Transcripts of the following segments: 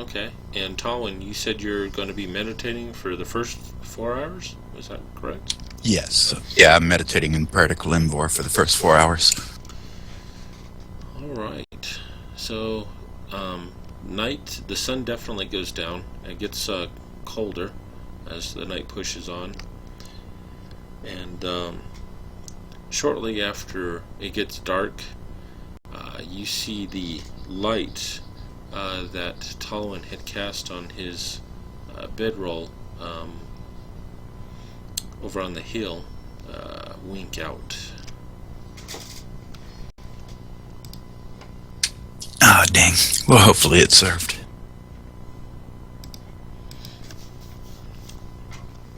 Okay. And Talwyn, you said you're going to be meditating for the first 4 hours? Was that correct? Yes. Yeah, I'm meditating in Practical Limvor for the first 4 hours. All right. So, night, the sun definitely goes down. It gets colder as the night pushes on. And shortly after it gets dark, you see the light that Talwyn had cast on his bedroll over on the hill wink out. Ah, dang. Well, hopefully it served.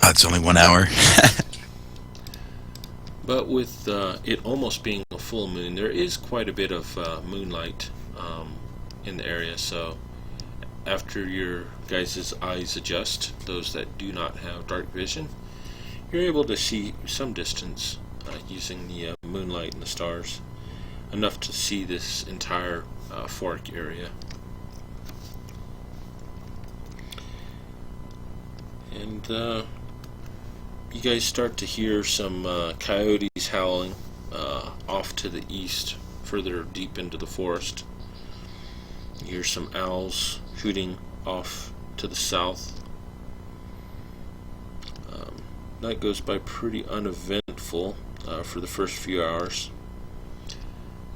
Oh, it's only 1 hour. But with it almost being a full moon, there is quite a bit of moonlight in the area. So after your guys' eyes adjust, those that do not have dark vision, you're able to see some distance using the moonlight and the stars, enough to see this entire fork area. And you guys start to hear some coyotes howling off to the east, further deep into the forest. You hear some owls hooting off to the south. Night goes by pretty uneventful for the first few hours.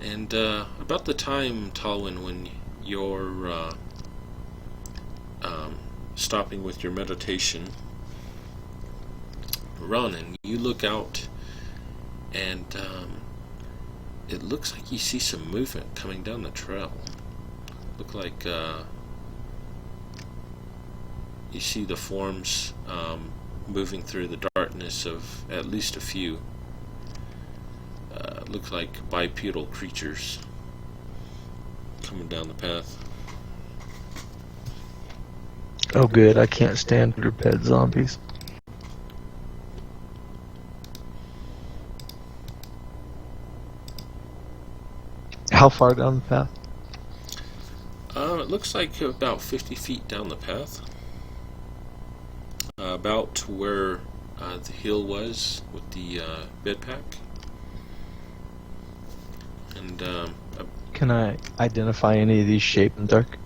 And about the time, Talwyn, when you're stopping with your meditation, Ronan, you look out and it looks like you see some movement coming down the trail. Look like you see the forms moving through the darkness of at least a few. Look like bipedal creatures coming down the path. Oh good, I can't stand underped zombies. How far down the path? It looks like about 50 feet down the path. About where the hill was with the bed pack. And Can I identify any of these shapes in the dark?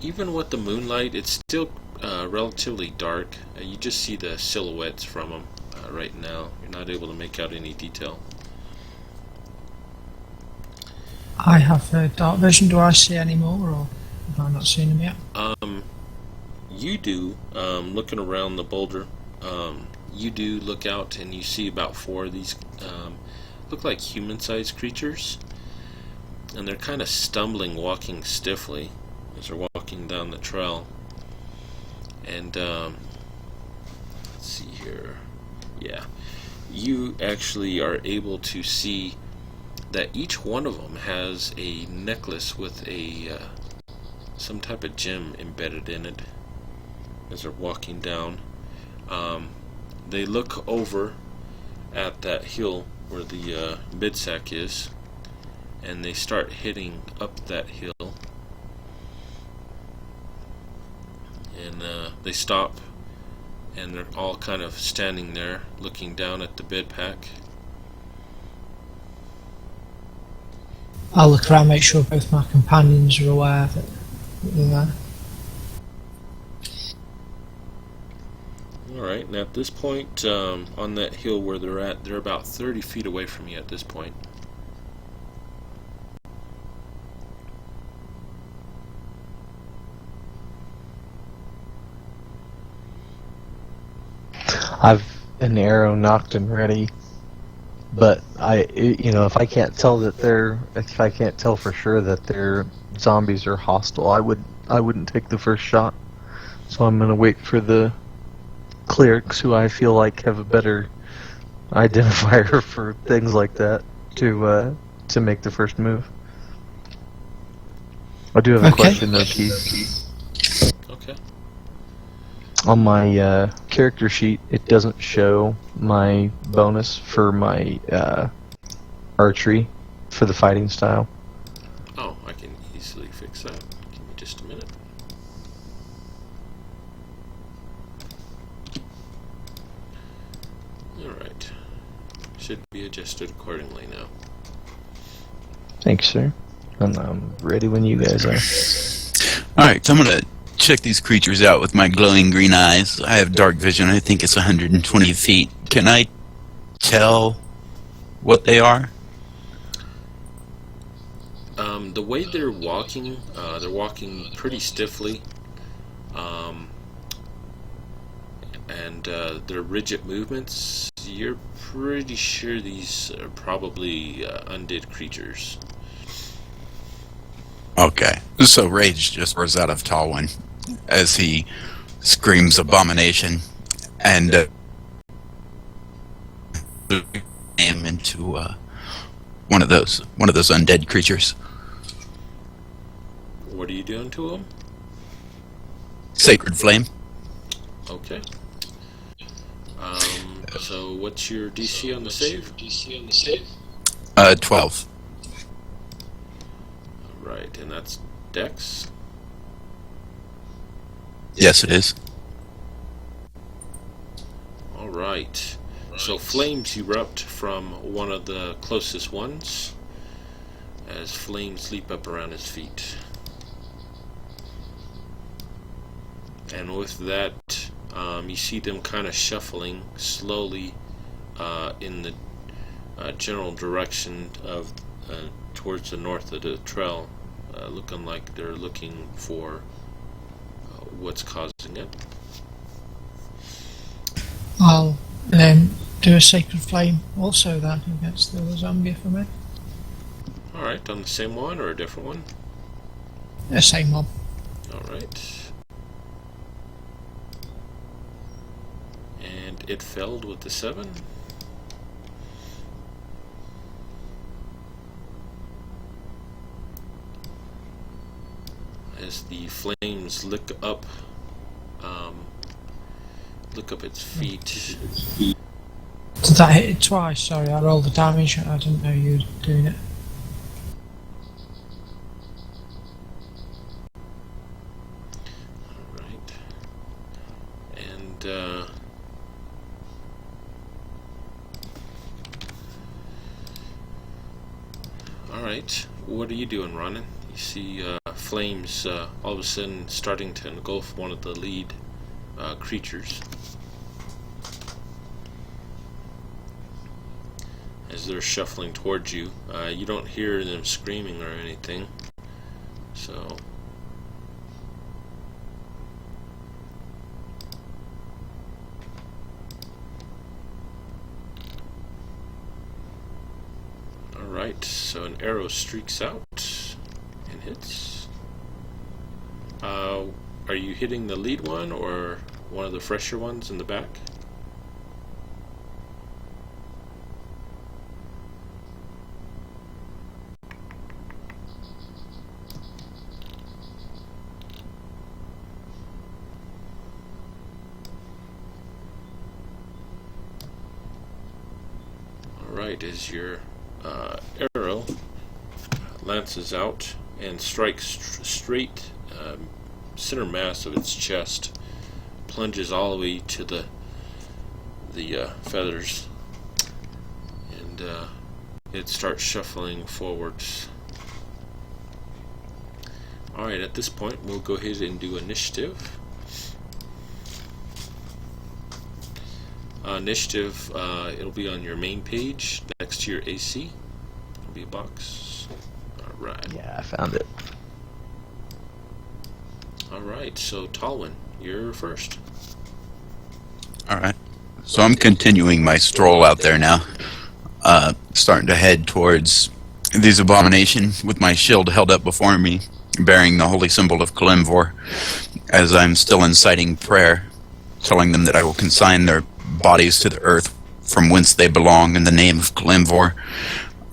even with the moonlight, it's still relatively dark. You just see the silhouettes from them right now. You're not able to make out any detail. I have dark vision. Do I see any more, or have I not seen them yet? You do, looking around the boulder, you do look out and you see about four of these look like human-sized creatures, and they're kind of stumbling, walking stiffly as they're walking down the trail. And let's see here, yeah, you actually are able to see that each one of them has a necklace with a some type of gem embedded in it as they're walking down. They look over at that hill where the midsack is, and they start heading up that hill. And they stop, and they're all kind of standing there looking down at the bed pack. I'll look around, make sure both my companions are aware that they're there. Alright, and at this point, on that hill where they're at, they're about 30 feet away from you at this point. I've an arrow knocked and ready, but if I can't tell for sure that they're zombies or hostile, I wouldn't take the first shot. So I'm gonna wait for the clerics, who I feel like have a better identifier for things like that, to make the first move. I do have a question though, Keith. Okay. On my character sheet, it doesn't show my bonus for my archery for the fighting style. Oh, I can easily fix that. Give me just Just a minute. Alright. Should be adjusted accordingly now. Thanks, sir. I'm ready when you guys are. Alright, so I'm gonna check these creatures out with my glowing green eyes. I have dark vision. I think it's 120 feet. Can I tell what they are? The way they're walking pretty stiffly. And their rigid movements, you're pretty sure these are probably undead creatures. Okay. So rage just roars out of Talwyn as he screams abomination and aim into one of those undead creatures. What are you doing to them? Sacred flame. Okay. So what's your DC on the save? 12. Right, and that's Dex. Yes, it is. All right. So flames erupt from one of the closest ones as flames leap up around his feet. And with that, you see them kind of shuffling slowly in the general direction of towards the north of the trail, looking like they're looking for what's causing it. I'll do a sacred flame also then against the other zombie for me. Alright, on the same one or a different one? The same one. Alright. And it failed with the 7. As the flames lick up its feet. Did that hit it twice? Sorry, I rolled the damage. I didn't know you were doing it. Alright. And alright, what are you doing, Ronan? You see flames all of a sudden starting to engulf one of the lead creatures. As they're shuffling towards you, you don't hear them screaming or anything. So alright, so an arrow streaks out and hits. Are you hitting the lead one or one of the fresher ones in the back? Alright, as your arrow lances out and strikes straight center mass of its chest, plunges all the way to the feathers, and it starts shuffling forwards. Alright, at this point we'll go ahead and do initiative. Initiative, it'll be on your main page next to your AC. It'll be a box. Alright. Yeah, I found it. Alright, so Talwyn, you're first. Alright. So I'm continuing my stroll out there now. Starting to head towards these abomination with my shield held up before me, bearing the holy symbol of Kalimvor, as I'm still inciting prayer, telling them that I will consign their bodies to the earth from whence they belong in the name of Kalimvor.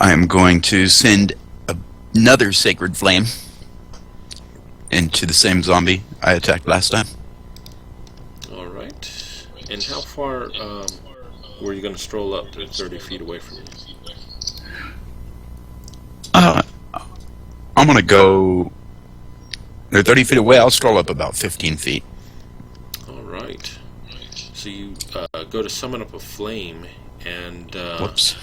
I am going to send another sacred flame into the same zombie I attacked last time. Alright. And how far were you going to stroll up to 30 feet away from you? I'm going to go They're 30 feet away. I'll scroll up about 15 feet. All right. So you go to summon up a flame, and Whoops.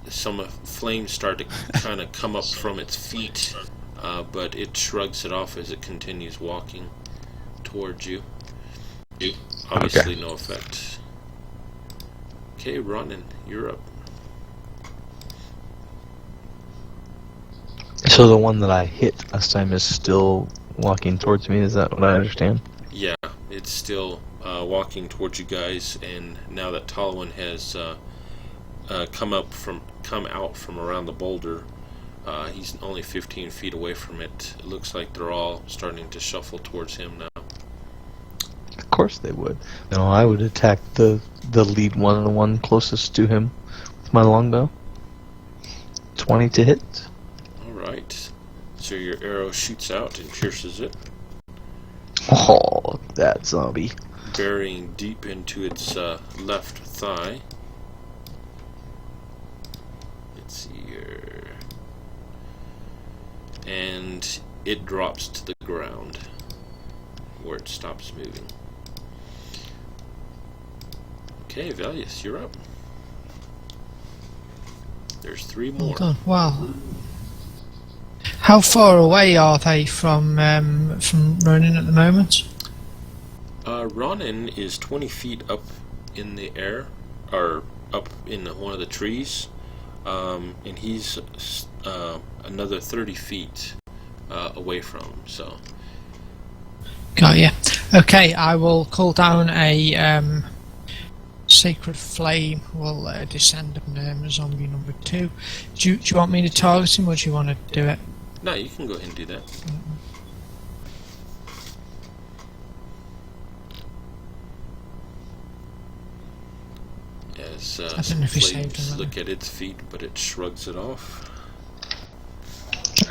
some flames start to kind of come up from its feet, but it shrugs it off as it continues walking towards you. Obviously, no effect. Okay, Ronan, you're up. So the one that I hit last time is still walking towards me. Is that what I understand? Yeah, it's still walking towards you guys, and now that Talwyn has come out from around the boulder, he's only 15 feet away from it. It looks like they're all starting to shuffle towards him now. Of course they would. No, I would attack the lead one, the one closest to him, with my longbow. 20 to hit. Alright, so your arrow shoots out and pierces it, Oh, that zombie. burying deep into its left thigh. Let's see here. And it drops to the ground, where it stops moving. Okay, Valius, you're up. There's 3 more. Well done. Wow. How far away are they from Ronin at the moment? Ronin is 20 feet up in the air, or up in one of the trees, and he's another 30 feet away from him, so. Got ya. Okay, I will call down a sacred flame. Will descend on zombie number 2. Do you want me to target him, or do you want to do it? No, you can go ahead and do that. As I don't some know if he saved flames him, look at its feet, but it shrugs it off.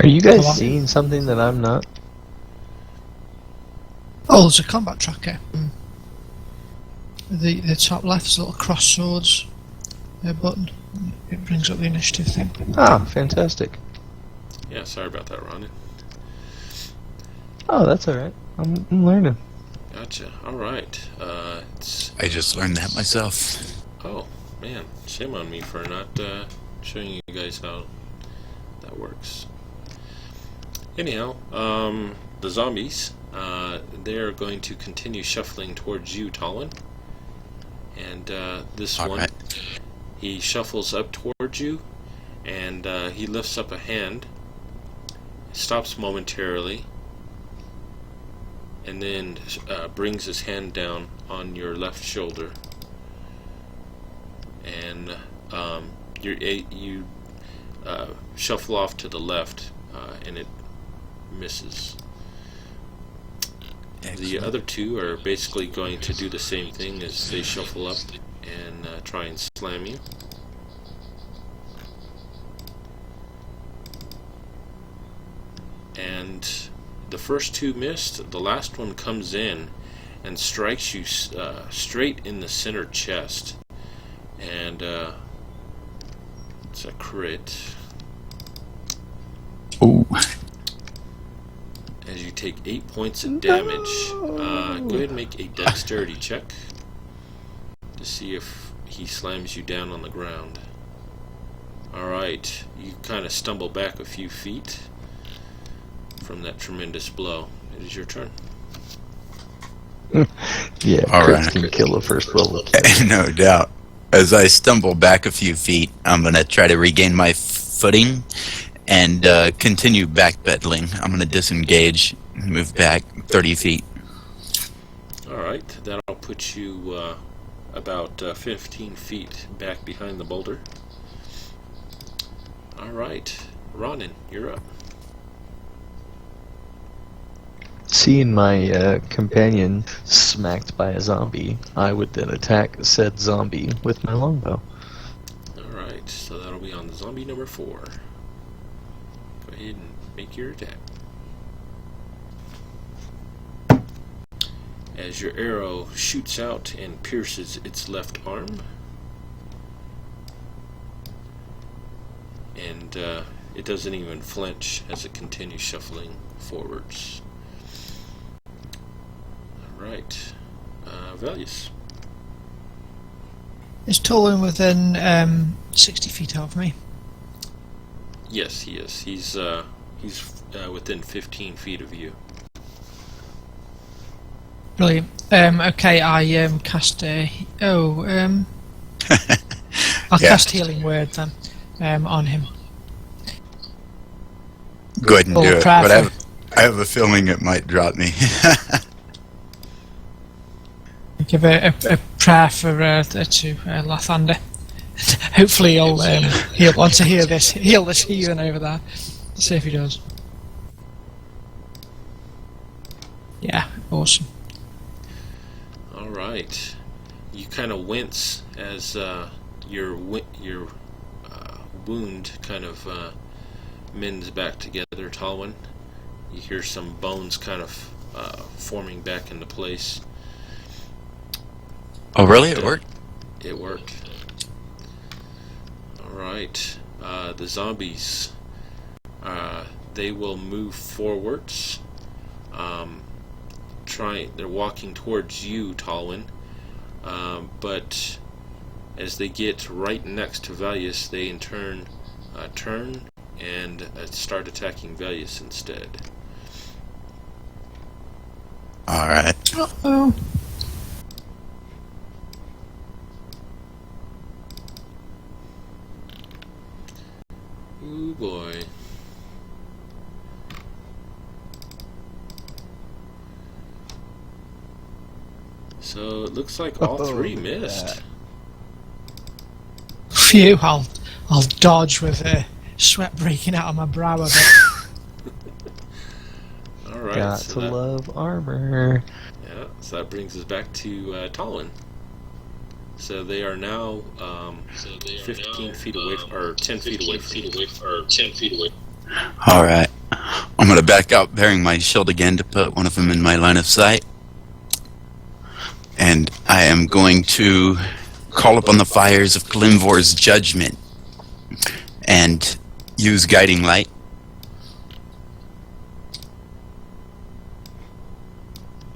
Are you guys Come on. seeing something that I'm not? Oh, there's a combat tracker. The top left is a little cross swords button. It brings up the initiative thing. Ah, fantastic. Yeah, sorry about that, Ronin. Oh, that's alright. I'm learning. Gotcha. Alright. It's... I just learned that myself. Oh, man. Shame on me for not showing you guys how that works. Anyhow, the zombies, they're going to continue shuffling towards you, Talwyn. And this All one, right. he shuffles up towards you, and he lifts up a hand, stops momentarily, and then brings his hand down on your left shoulder. And you shuffle off to the left, and it misses. The other 2 are basically going to do the same thing as they shuffle up and try and slam you. And the first 2 missed. The last one comes in and strikes you straight in the center chest. And it's a crit. Ooh. As you take 8 points of damage. Go ahead and make a dexterity check to see if he slams you down on the ground. Alright, you kind of stumble back a few feet from that tremendous blow. It is your turn. Yeah, All crits right. can kill a first level kill. No doubt. As I stumble back a few feet, I'm going to try to regain my footing and continue backpedaling. I'm going to disengage and move back 30 feet. Alright, that'll put you about 15 feet back behind the boulder. Alright, Ronin, you're up. Seeing my companion smacked by a zombie, I would then attack said zombie with my longbow. Alright, so that'll be on zombie number 4. Go ahead and make your attack. As your arrow shoots out and pierces its left arm, and it doesn't even flinch as it continues shuffling forwards. Alright. Values. Is Tulin within 60 feet of me? Yes, he is. He's within 15 feet of you. Brilliant. Okay, I cast a... I'll Yeah. cast Healing Word then on him. Go ahead and Oh, do it. prayer But for- I have a feeling it might drop me. Give a prayer for to Lathander. Hopefully he'll want to heal this healing over there. Let's see if he does. Yeah, awesome. Alright. You kind of wince as your wound kind of mends back together, Talwyn. You hear some bones kind of forming back into place. Oh, really? It worked? It worked. Alright. The zombies, they will move forwards. They're walking towards you, Talwyn. But as they get right next to Valius, they in turn turn and start attacking Valius instead. Alright. Uh-oh. Ooh boy. So it looks like all three look at missed. that. Phew, I'll dodge with sweat breaking out of my brow a bit. Alright, Got so to that, love armor. yeah, so that brings us back to Talwyn. So they are now 15 feet away, or 10 feet away from you. Alright. I'm going to back out bearing my shield again to put one of them in my line of sight. And I am going to call upon the fires of Glimvor's judgment and use guiding light.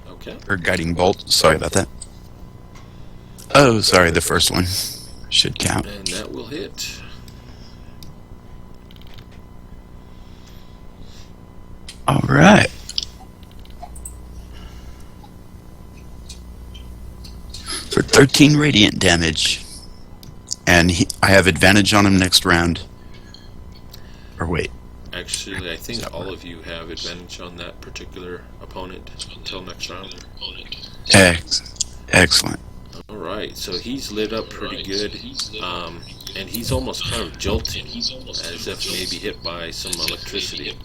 Okay. Or guiding bolt. Sorry about that. Oh, sorry, the first one should count. And that will hit. Alright. For 13 radiant damage. And I have advantage on him next round. Or wait. Actually, I think all of you have advantage on that particular opponent until next round. Excellent. Alright, so he's lit up pretty good, and he's almost kind of jolting, as if maybe hit by some electricity.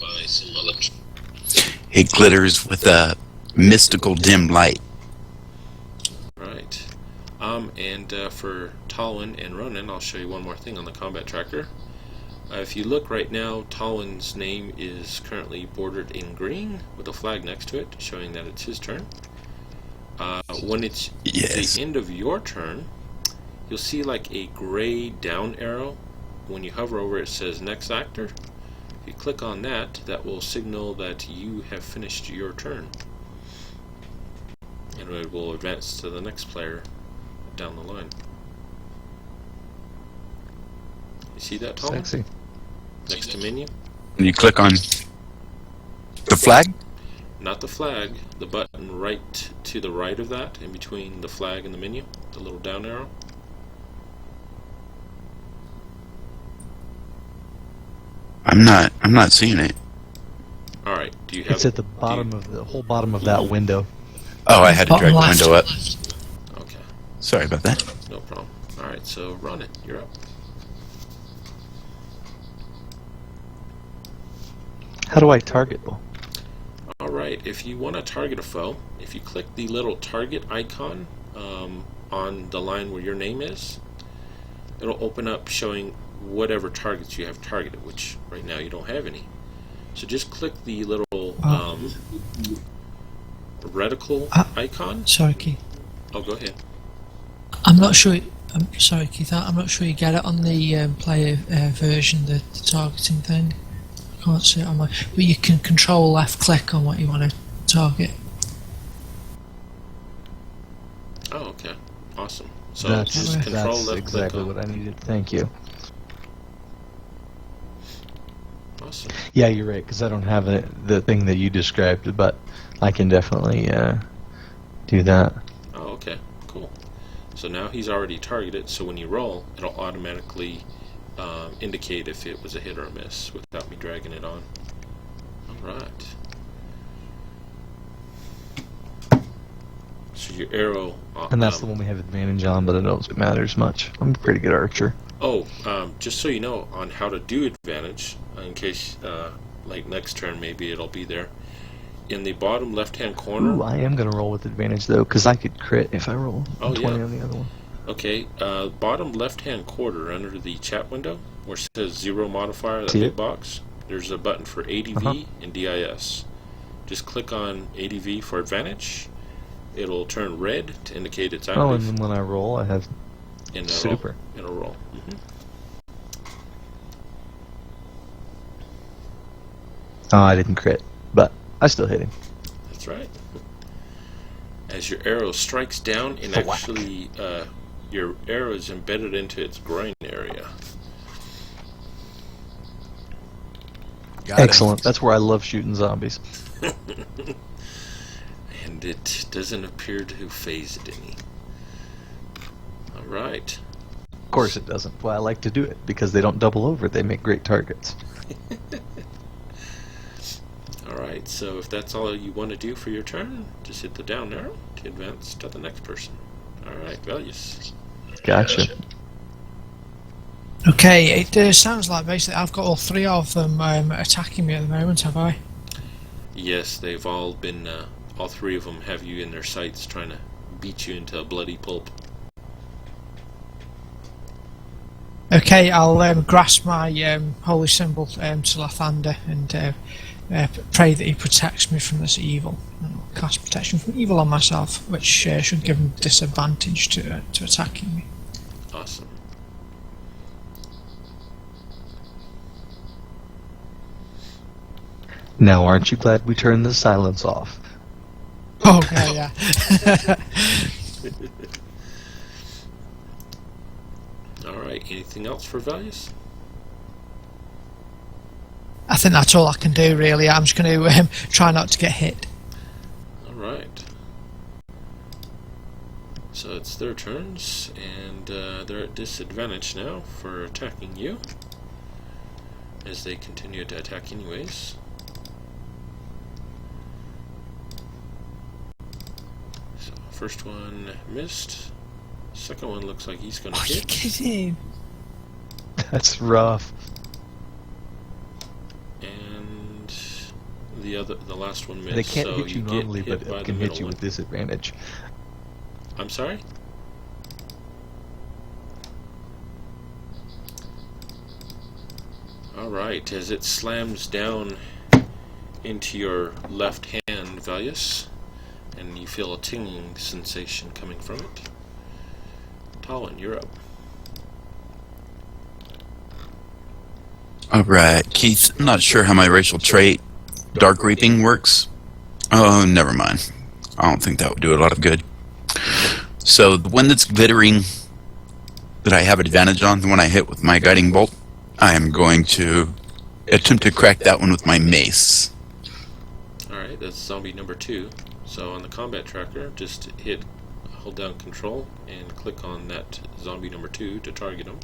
It glitters with a mystical dim light. Right. And for Talwyn and Ronan, I'll show you one more thing on the combat tracker. If you look right now, Talwyn's name is currently bordered in green with a flag next to it, showing that it's his turn. When it's Yes. the end of your turn, you'll see like a gray down arrow. When you hover over it, says next actor. If you click on that, that will signal that you have finished your turn. And it will advance to the next player down the line. You see that, Tom? Sexy. Next to menu? And you click on the flag? Not the flag, the button right to the right of that, in between the flag and the menu, the little down arrow. I'm not seeing it. Alright, do you have It's at the bottom of the whole bottom of that window. Oh, I had to drag Bottom the left. window up. Okay, Sorry about that. no problem. Alright, so Ronan, you're up. How do I target though? Alright, if you want to target a foe, if you click the little target icon on the line where your name is, it'll open up showing whatever targets you have targeted, which right now you don't have any. So just click the little reticle icon. Sorry, Keith. Oh, go ahead. I'm not sure. I'm sorry, Keith. I'm not sure you get it on the player version, the targeting thing. can't see it on my. But you can control left click on what you want to target. Oh, okay. Awesome. So That's just control that's left click exactly on. what I needed. Thank you. Awesome. Yeah, you're right, because I don't have the thing that you described, but I can definitely do that. Oh, okay. Cool. So now he's already targeted, so when you roll, it'll automatically indicate if it was a hit or a miss without me dragging it on. Alright. So your arrow... And that's the one we have advantage on, but I don't think it matters much. I'm a pretty good archer. Oh, just so you know, on how to do advantage, in case, like next turn maybe it'll be there. In the bottom left-hand corner... Ooh, I am going to roll with advantage, though, because I could crit if I roll 20 yeah. on the other one. Okay, bottom left-hand corner under the chat window, where it says 0 modifier, that See big it? box, there's a button for ADV and DIS. Just click on ADV for advantage. It'll turn red to indicate it's active. Oh, and then when I roll, I have and super. It'll roll. Oh, I didn't crit, but I still hit him. That's right. As your arrow strikes down, and Thwack. actually your arrow is embedded into its groin area. Got it. Excellent. That's where I love shooting zombies. And it doesn't appear to phase it any. Alright. Of course it doesn't. Well, I like to do it, because they don't double over. They make great targets. Alright, so if that's all you want to do for your turn, just hit the down arrow to advance to the next person. Alright, Valius. Gotcha. Okay, it sounds like basically I've got all three of them attacking me at the moment, have I? Yes, they've all been, all three of them have you in their sights trying to beat you into a bloody pulp. Okay, I'll grasp my holy symbol to Lathander and pray that he protects me from this evil. And I'll cast protection from evil on myself, which should give him disadvantage to attacking me. Awesome. Now, aren't you glad we turned the silence off? Oh, yeah. Alright, anything else for Valius? I think that's all I can do, really. I'm just going to try not to get hit. Alright. So it's their turns, and they're at disadvantage now for attacking you, as they continue to attack anyways. So first one missed. Second one looks like he's going to Are you hit. kidding? That's rough. And the last one missed. They can't so hit you get normally, hit but by it the can hit middle you one. with disadvantage. I'm sorry? Alright, as it slams down into your left hand, Valius, and you feel a tingling sensation coming from it. Talon, you're up. Alright, Keith, I'm not sure how my racial trait, Dark Reaping, works. Oh, never mind. I don't think that would do a lot of good. So, the one that's glittering that I have advantage on, the one I hit with my guiding bolt, I am going to attempt to crack that one with my mace. Alright, that's zombie number 2. So on the combat tracker, just hold down control and click on that zombie number 2 to target him.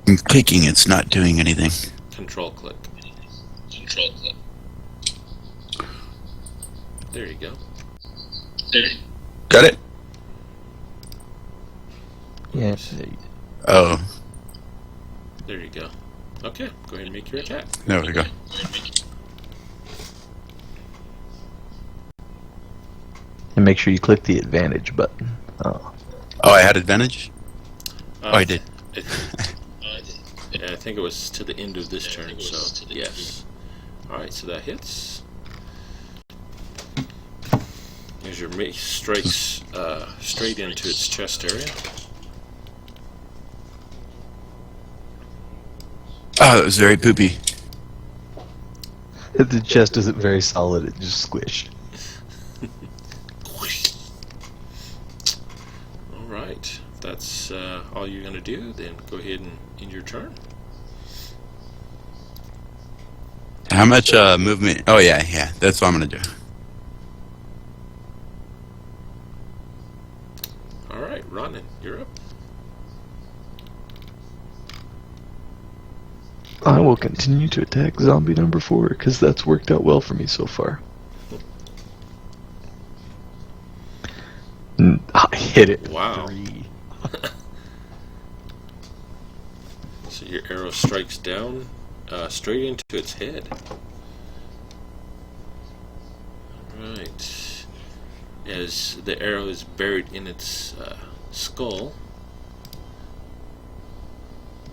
I'm clicking, it's not doing anything. Control click. There you go. Got it? Yeah. Oh, There you go. Okay, go ahead and make your attack. there we go. And make sure you click the advantage button. Oh. Oh, I had advantage? Oh, I did. I think it was to the end of this turn, so yes. Alright, so that hits. As your mace strikes straight into its chest area. Oh, it was very poopy. The chest isn't very solid, it just squished. Alright, if that's all you're going to do, then go ahead and end your turn. How much movement? Oh, yeah, that's what I'm going to do. Alright, Ronan, you're up. I will continue to attack zombie number 4, because that's worked out well for me so far. I hit it. Wow. 3. So your arrow strikes down straight into its head. Right. As the arrow is buried in its skull,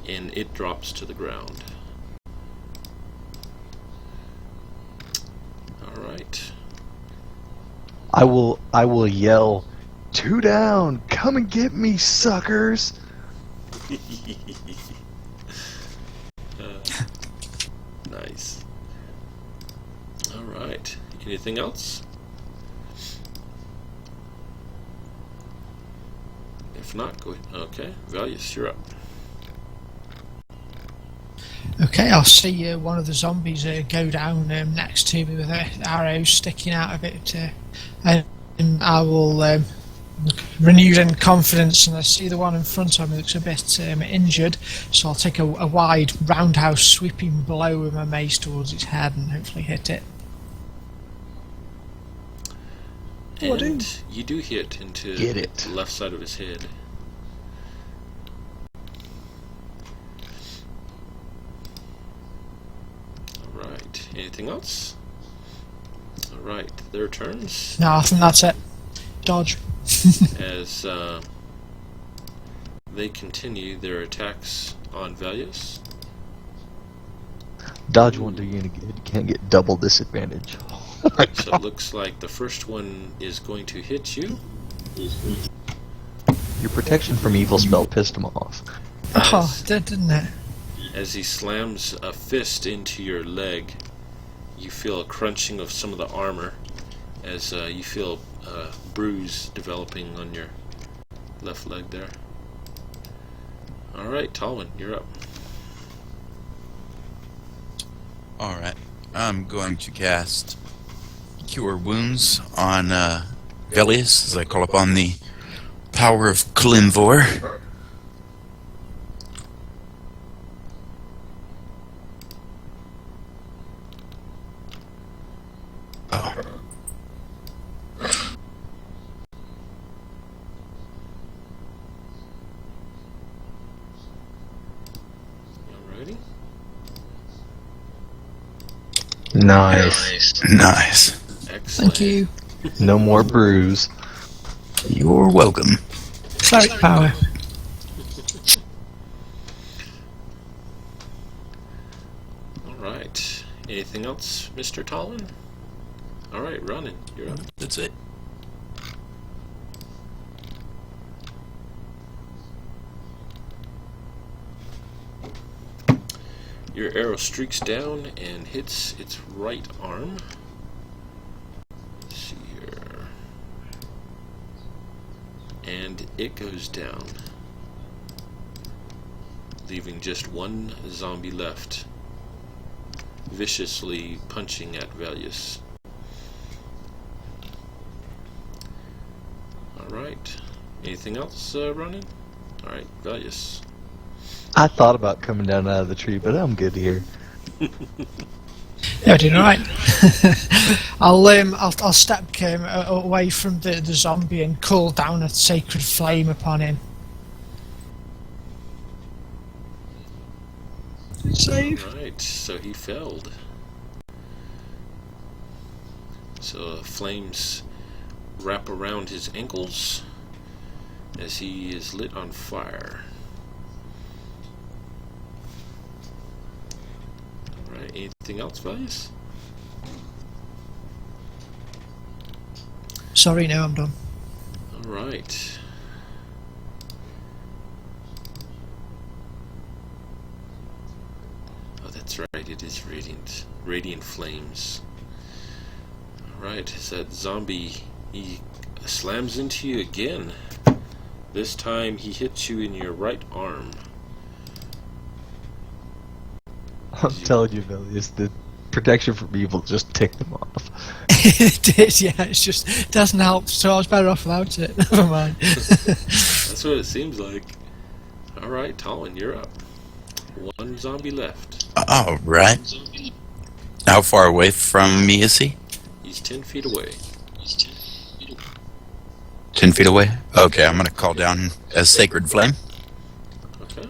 and it drops to the ground. Alright. I will yell, 2 down! Come and get me, suckers! Nice. Alright. Anything else? If not, go ahead. Okay. Valius, you're up. Okay, I'll see one of the zombies go down next to me with arrows sticking out of it, and I will, renewed in confidence, and I see the one in front of me looks a bit injured, so I'll take a wide roundhouse sweeping blow with my mace towards its head and hopefully hit it. And you do hit into Get it. the left side of his head. Alright, anything else? Alright, their turns. No, I think that's it. Dodge. As they continue their attacks on Valius. Dodge won't do you any good. You can't get double disadvantage. So it looks like the first one is going to hit you. Your protection from evil spell pissed him off. Oh, it did, didn't it? As he slams a fist into your leg, you feel a crunching of some of the armor as you feel a bruise developing on your left leg there. Alright, Talwyn, you're up. Alright. I'm going to cast Cure Wounds on Velius as I call upon the power of Klinvor. Oh. Alrighty. Nice. Nice. Excellent. Thank you. No more bruise. You're welcome. Cleric power. Alright. Anything else, Mr. Talwyn? Alright, Ronan, you're up. That's it. Your arrow streaks down and hits its right arm. Let's see here. And it goes down, leaving just one zombie left, viciously punching at Valius. Alright. Anything else, Ronan? Alright, Valius. I thought about coming down out of the tree, but I'm good here. Yeah, doing alright. I'll step away from the zombie and call down a sacred flame upon him. Save. Alright, so he failed. So flames wrap around his ankles as he is lit on fire. Alright, anything else, Valius? Sorry, no, I'm done. All right. Oh, that's right. It is radiant flames. All right. That zombie, he slams into you again. This time he hits you in your right arm. I'm telling you, Vilius, the protection from evil just ticked them off. It did, yeah. It's just it doesn't help, so I was better off without it. Never mind. That's what it seems like. All right, Talwin, you're up. One zombie left. All right. How far away from me is he? He's 10 feet away. 10 feet away? Okay, I'm going to call down a sacred flame. Okay.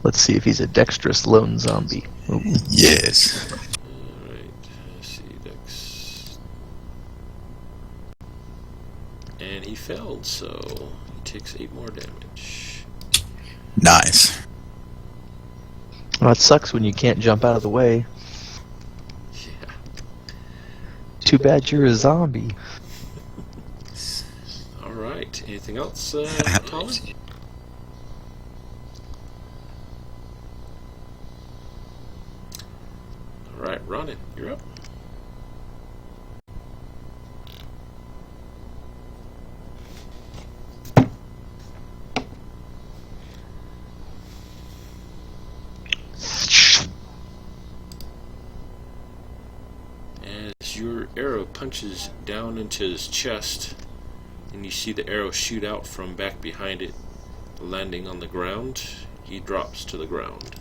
Let's see if he's a dexterous lone zombie. Ooh. Yes. Alright, let's see, Dex. And he failed, so he takes 8 more damage. Nice. Well, it sucks when you can't jump out of the way. Yeah. Too bad you're a zombie. Alright, anything else, Talwin? Alright, Ronan, you're up. As your arrow punches down into his chest, and you see the arrow shoot out from back behind it, landing on the ground, he drops to the ground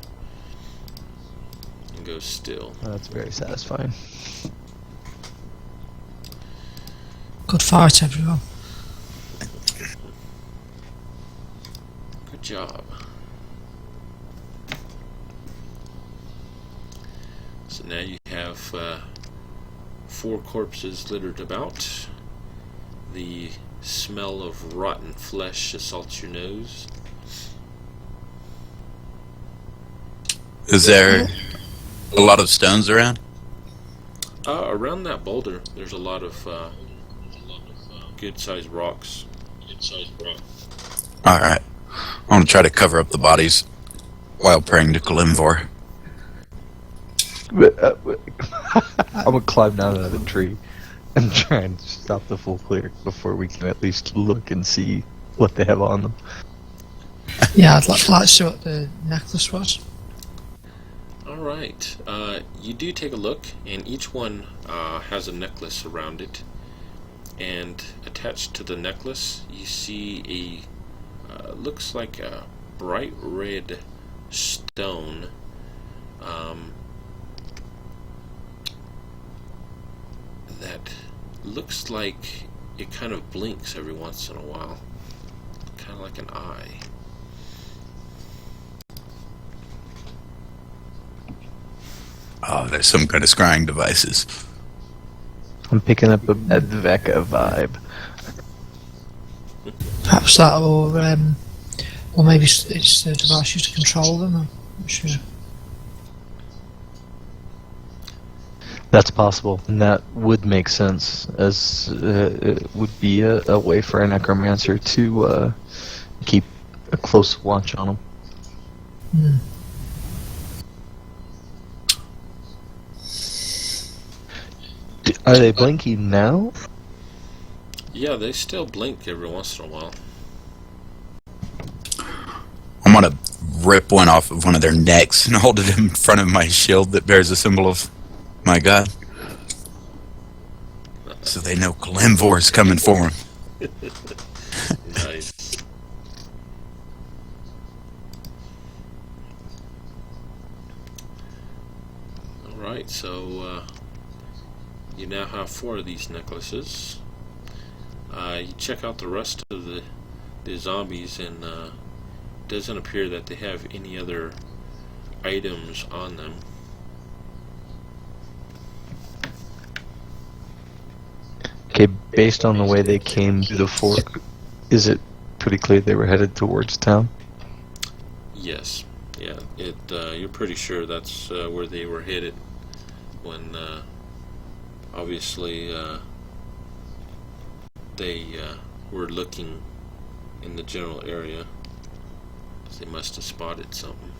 and goes still. Oh, that's very satisfying. Good fight, everyone. Good job. So now you have 4 corpses littered about. The smell of rotten flesh assaults your nose. Is there a lot of stones around? Around that boulder, there's a lot of good-sized rocks. All right. I'm going to try to cover up the bodies while praying to Kalimvor. I'm gonna climb down out of the tree and try and stop the full clear before we can at least look and see what they have on them. Yeah, I'd like to see what the necklace was. Alright, you do take a look, and each one has a necklace around it. And attached to the necklace, you see a looks like a bright red stone. That looks like it kind of blinks every once in a while, kind of like an eye. Oh, there's some kind of scrying devices. I'm picking up a Adveka vibe. Perhaps that, or maybe it's a device used to control them. I'm not sure. That's possible, and that would make sense, as it would be a way for a necromancer to keep a close watch on them. Hmm. Are they blinking now? Yeah, they still blink every once in a while. I'm going to rip one off of one of their necks and hold it in front of my shield that bears a symbol of my god. So they know Kalimvor is coming for them. Nice. Alright, so you now have 4 of these necklaces. You check out the rest of the zombies, and it doesn't appear that they have any other items on them. Okay, based on the way they came to the fork, is it pretty clear they were headed towards town? Yes, Yeah, you're pretty sure that's where they were headed when obviously they were looking in the general area. They must have spotted something.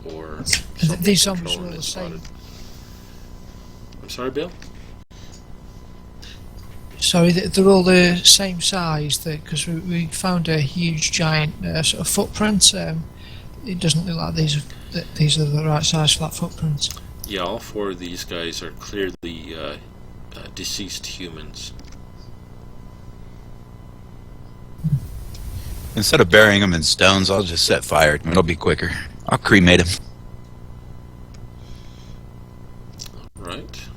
Or something These zombies patrolling were all it the spotted. same. I'm sorry, Bill? Sorry, they're all the same size, because we found a huge giant sort of footprint. It doesn't look like these are the right size for that footprint. Yeah, all four of these guys are clearly deceased humans. Instead of burying them in stones, I'll just set fire to them. It'll be quicker. I'll cremate them. Right.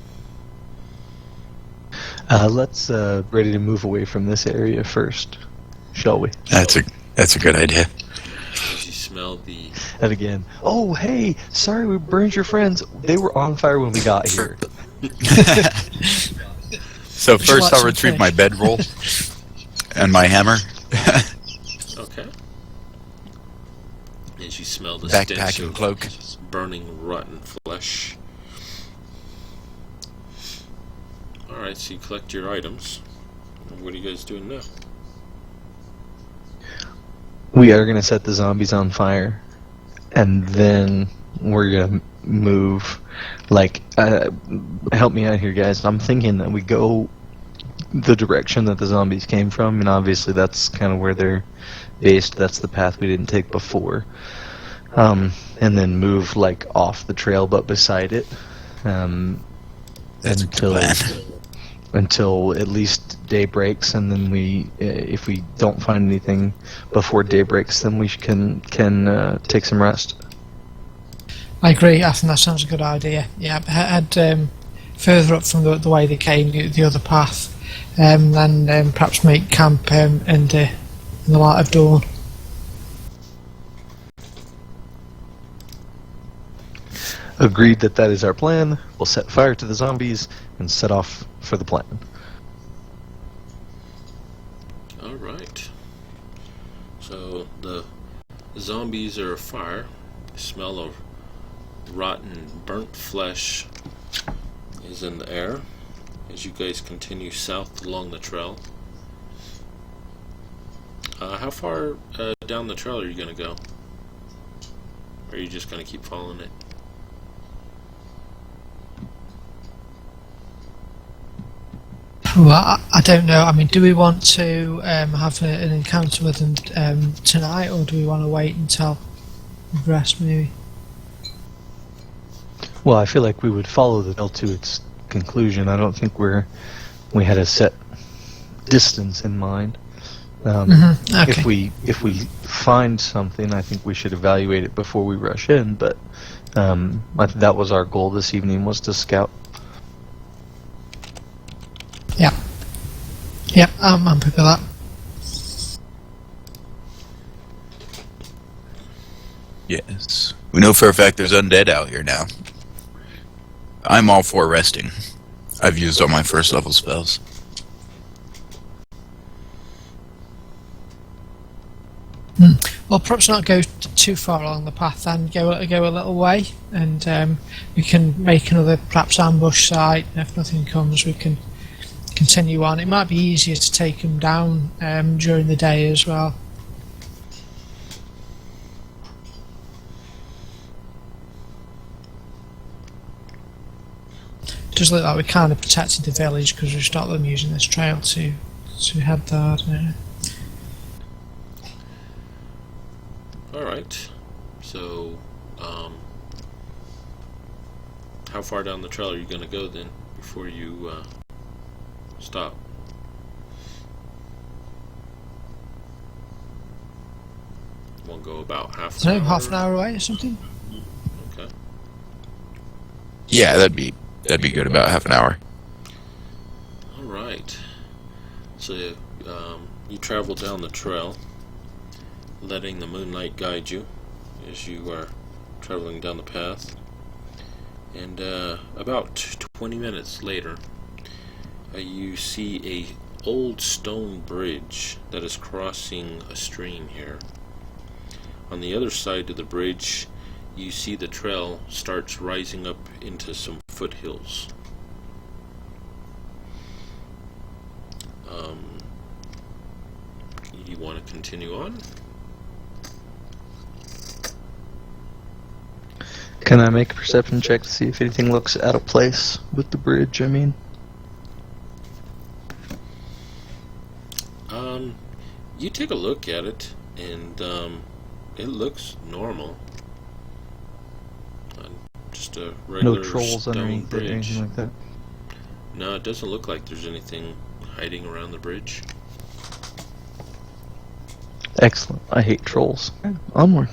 Let's ready to move away from this area first, shall we? That's a good idea. As you smell the... And again, oh hey, sorry we burned your friends. They were on fire when we got here. So Would you first like I'll some retrieve fish? my bedroll and my hammer. Okay. As you smell the Backpack stench and of cloak. burning rotten flesh. Alright, so you collect your items. What are you guys doing now? We are gonna set the zombies on fire, and then we're gonna move. Like, help me out here, guys. I'm thinking that we go the direction that the zombies came from, and obviously that's kind of where they're based. That's the path we didn't take before. And then move like off the trail, but beside it, That's a good plan. until at least day breaks, and then we, if we don't find anything before day breaks, then we can take some rest. I agree. I think that sounds a good idea. Yeah, head further up from the way they came, the other path, then perhaps make camp in the light of dawn. Agreed that is our plan. We'll set fire to the zombies and set off for the plan. Alright. So the zombies are afire. The smell of rotten, burnt flesh is in the air as you guys continue south along the trail. How far down the trail are you going to go? Or are you just going to keep following it? Well, I don't know. I mean, do we want to have an encounter with them tonight, or do we want to wait until we rest, maybe? Well, I feel like we would follow the trail to its conclusion. I don't think we had a set distance in mind. Okay. If we find something, I think we should evaluate it before we rush in. But that was our goal this evening, was to scout. Yeah, I'm happy with that. Yes. We know for a fact there's undead out here now. I'm all for resting. I've used all my first level spells. Well, perhaps not go too far along the path, then go a little way, and we can make another perhaps ambush site. If nothing comes, we can continue on. It might be easier to take them down during the day as well. It does look like we kind of protected the village because we stopped them using this trail to head there. Alright. So, how far down the trail are you going to go then before you stop? We'll go about half an hour. Half an hour away or something. Okay. Yeah, that'd be good. About half an hour. Alright. So, you travel down the trail, letting the moonlight guide you as you are traveling down the path. And about 20 minutes later, you see a old stone bridge that is crossing a stream here. On the other side of the bridge, you see the trail starts rising up into some foothills. You want to continue on? Can I make a perception check to see if anything looks out of place with the bridge? I mean, You take a look at it, and it looks normal. Just a regular no trolls stone underneath it or bridge. anything like that. No, it doesn't look like there's anything hiding around the bridge. Excellent. I hate trolls. Onward.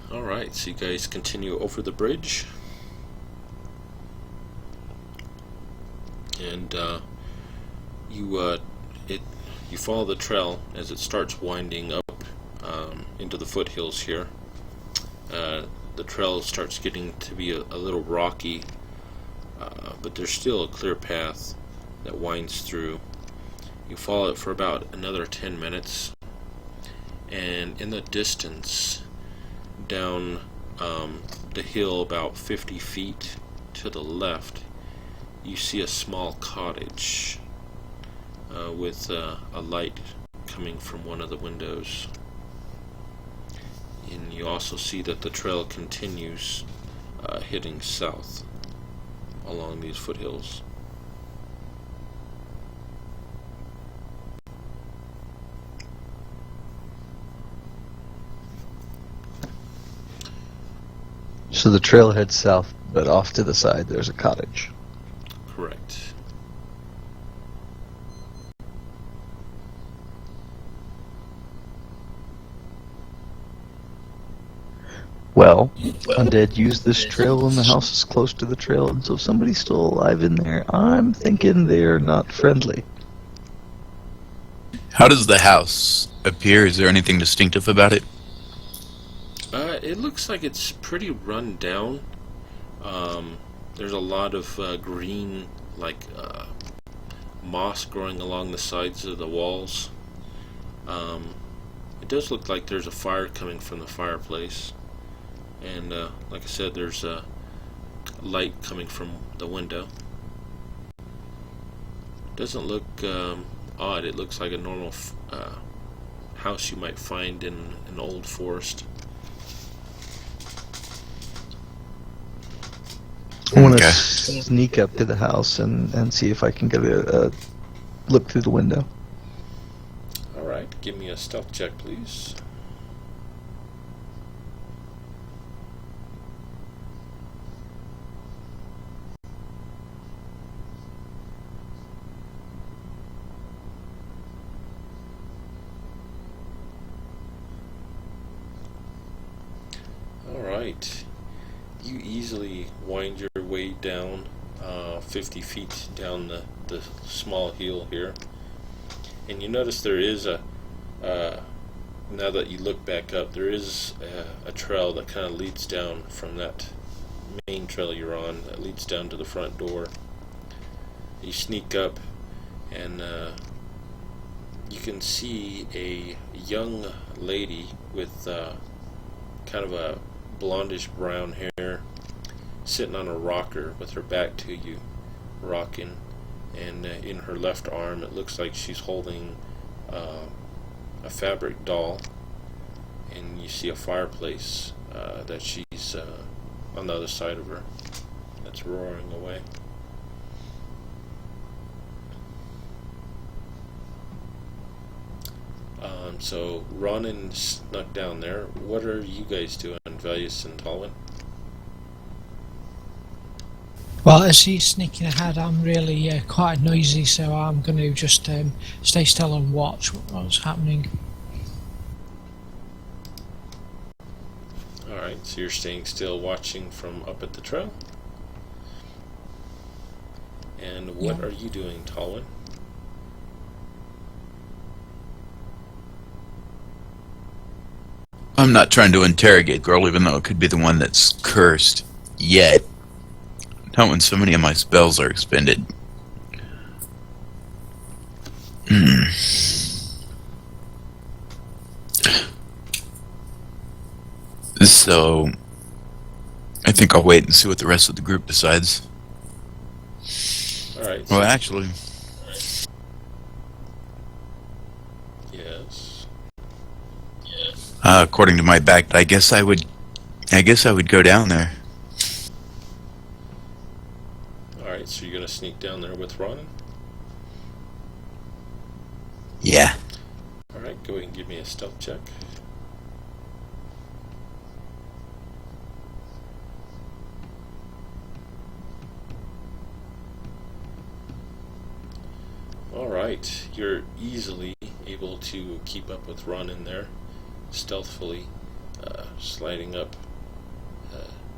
Alright, so you guys continue over the bridge. And you follow the trail as it starts winding up into the foothills here. The trail starts getting to be a little rocky, but there's still a clear path that winds through. You follow it for about another 10 minutes, and in the distance, down the hill about 50 feet to the left, you see a small cottage with a light coming from one of the windows. And you also see that the trail continues heading south along these foothills. So the trail heads south, but off to the side there's a cottage. Correct. Well, undead use this trail and the house is close to the trail, and so if somebody's still alive in there, I'm thinking they're not friendly. How does the house appear? Is there anything distinctive about it? It looks like it's pretty run down. There's a lot of green, moss growing along the sides of the walls. It does look like there's a fire coming from the fireplace. And like I said, there's a light coming from the window. Doesn't look odd. It looks like a normal house you might find in an old forest. I want to Okay. sneak up to the house and see if I can get a look through the window. Alright, give me a stealth check, please. Alright. You easily wind your way down 50 feet down the small hill here. And you notice there is now that you look back up, there is a trail that kind of leads down from that main trail you're on, that leads down to the front door. You sneak up, and you can see a young lady with kind of a blondish brown hair sitting on a rocker with her back to you, rocking, and in her left arm it looks like she's holding a fabric doll, and you see a fireplace that she's on the other side of her that's roaring away. So Ronan snuck down there. What are you guys doing, Valius and Talwin? Well, as he's sneaking ahead, I'm really quite noisy, so I'm going to just stay still and watch what's happening. Alright, so you're staying still, watching from up at the trail. And what Yeah. are you doing, Talwin? I'm not trying to interrogate girl, even though it could be the one that's cursed. Yet. Not when so many of my spells are expended. So I think I'll wait and see what the rest of the group decides. All right. Well, actually, Yes. according to my back, I guess I would go down there. All right. So you're gonna sneak down there with Ronan. Yeah. All right. Go ahead and give me a stealth check. All right. You're easily able to keep up with Ronan there, stealthily, sliding up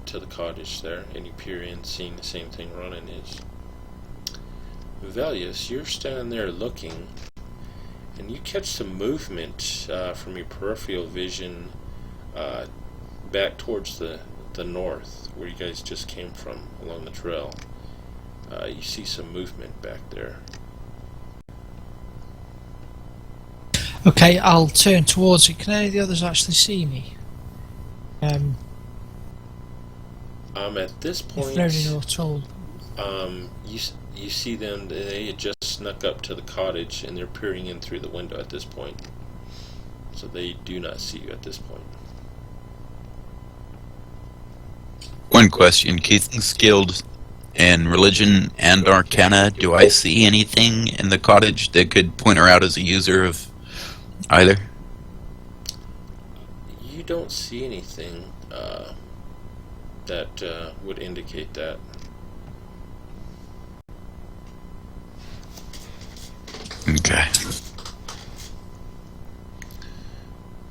to the cottage there, and you peer in, seeing the same thing Ronan is. Valius, you're standing there looking, and you catch some movement from your peripheral vision back towards the north, where you guys just came from along the trail. You see some movement back there. Okay, I'll turn towards it. Can any of the others actually see me? At this If point, very or told. you see them. They had just snuck up to the cottage, and they're peering in through the window at this point. So they do not see you at this point. One question: Keith skilled in religion and arcana. Do I see anything in the cottage that could point her out as a user of either? You don't see anything that would indicate that. Okay.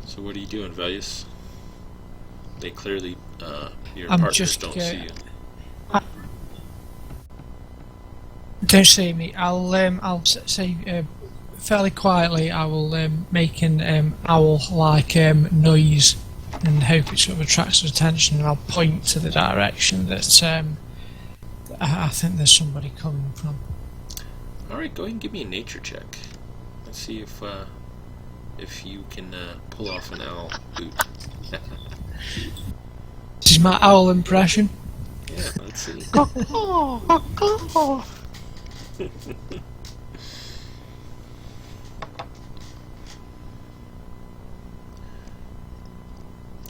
So what are you doing, Valius? They clearly, your I'm partners just, don't see you. Don't see me. I'll say fairly quietly. I will make an owl-like noise and hope it sort of attracts attention. And I'll point to the direction that I think there's somebody coming from. All right, go ahead and give me a nature check. Let's see if you can pull off an owl boot. This is my owl impression. Yeah, let's see.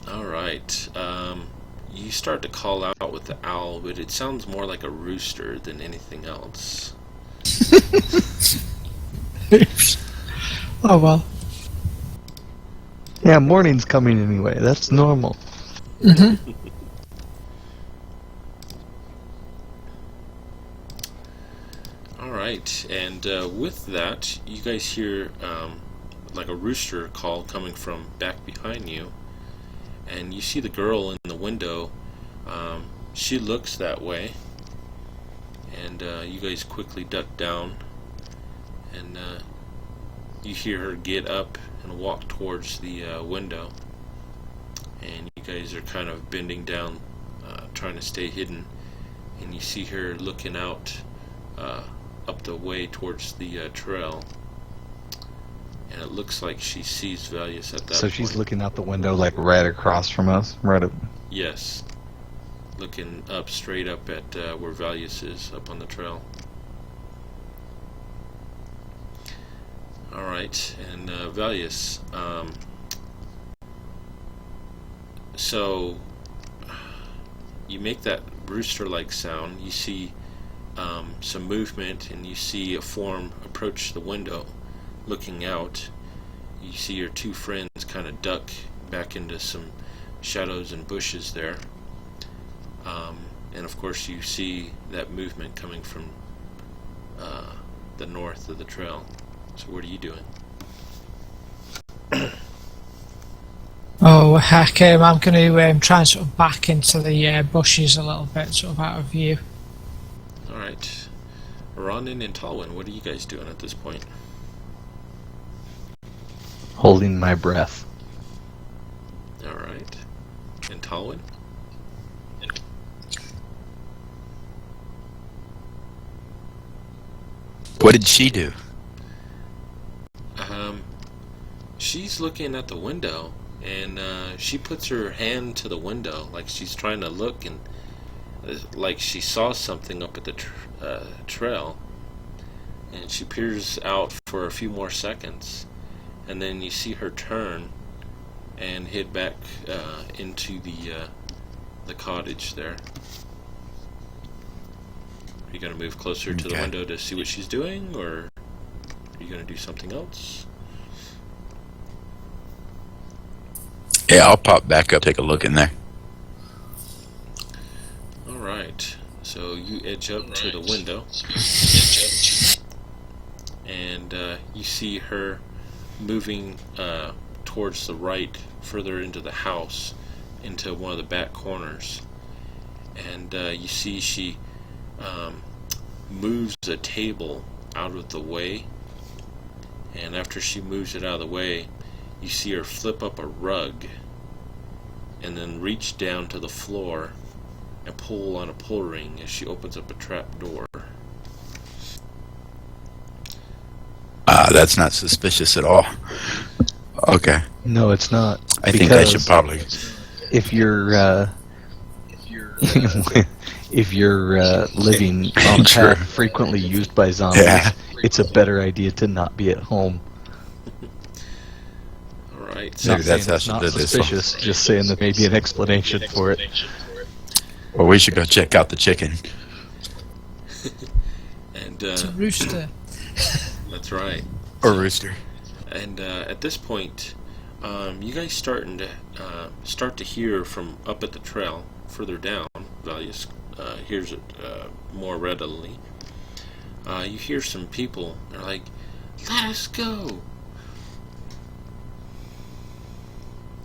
All right. You start to call out with the owl, but it sounds more like a rooster than anything else. Oh well. Yeah, morning's coming anyway. That's normal. All right, and with that, you guys hear like a rooster call coming from back behind you, and you see the girl in the window. She looks that way, and you guys quickly duck down, and you hear her get up and walk towards the window, and you guys are kind of bending down, trying to stay hidden, and you see her looking out up the way towards the trail, and it looks like she sees Valius at that point. So she's looking out the window, like right across from us, right up. Yes, looking up, straight up at where Valius is, up on the trail. Alright, and Valius, so you make that rooster-like sound, you see some movement, and you see a form approach the window, looking out. You see your two friends kind of duck back into some shadows and bushes there. And of course you see that movement coming from the north of the trail. So what are you doing? Oh heck, I'm going to try and sort of back into the bushes a little bit, sort of out of view. Alright. Ronan and Talwyn, what are you guys doing at this point? Holding my breath. Alright. And Talwyn? What did she do? She's looking at the window, and she puts her hand to the window like she's trying to look, and like she saw something up at the trail, and she peers out for a few more seconds, and then you see her turn and head back into the cottage there. Are you going to move closer to the window to see what she's doing, or are you going to do something else? Yeah, I'll pop back up, take a look in there. Alright, so you edge up to the window, and you see her moving towards the right, further into the house, into one of the back corners. And you see she moves a table out of the way, and after she moves it out of the way, you see her flip up a rug and then reach down to the floor and pull on a pull ring as she opens up a trap door. That's not suspicious at all. Okay. No, it's not. I think I should probably... If you're if you're living on a Sure. path frequently used by zombies, Yeah. it's a better idea to not be at home. Alright, Maybe so that's how Not she did this. suspicious, just saying that maybe an explanation for it. Well, we should go check out the chicken. and It's a rooster. that's right. Or rooster. And at this point, you guys start to hear from up at the trail further down. Valius hears it more readily. You hear some people. They're like, "Let us go!"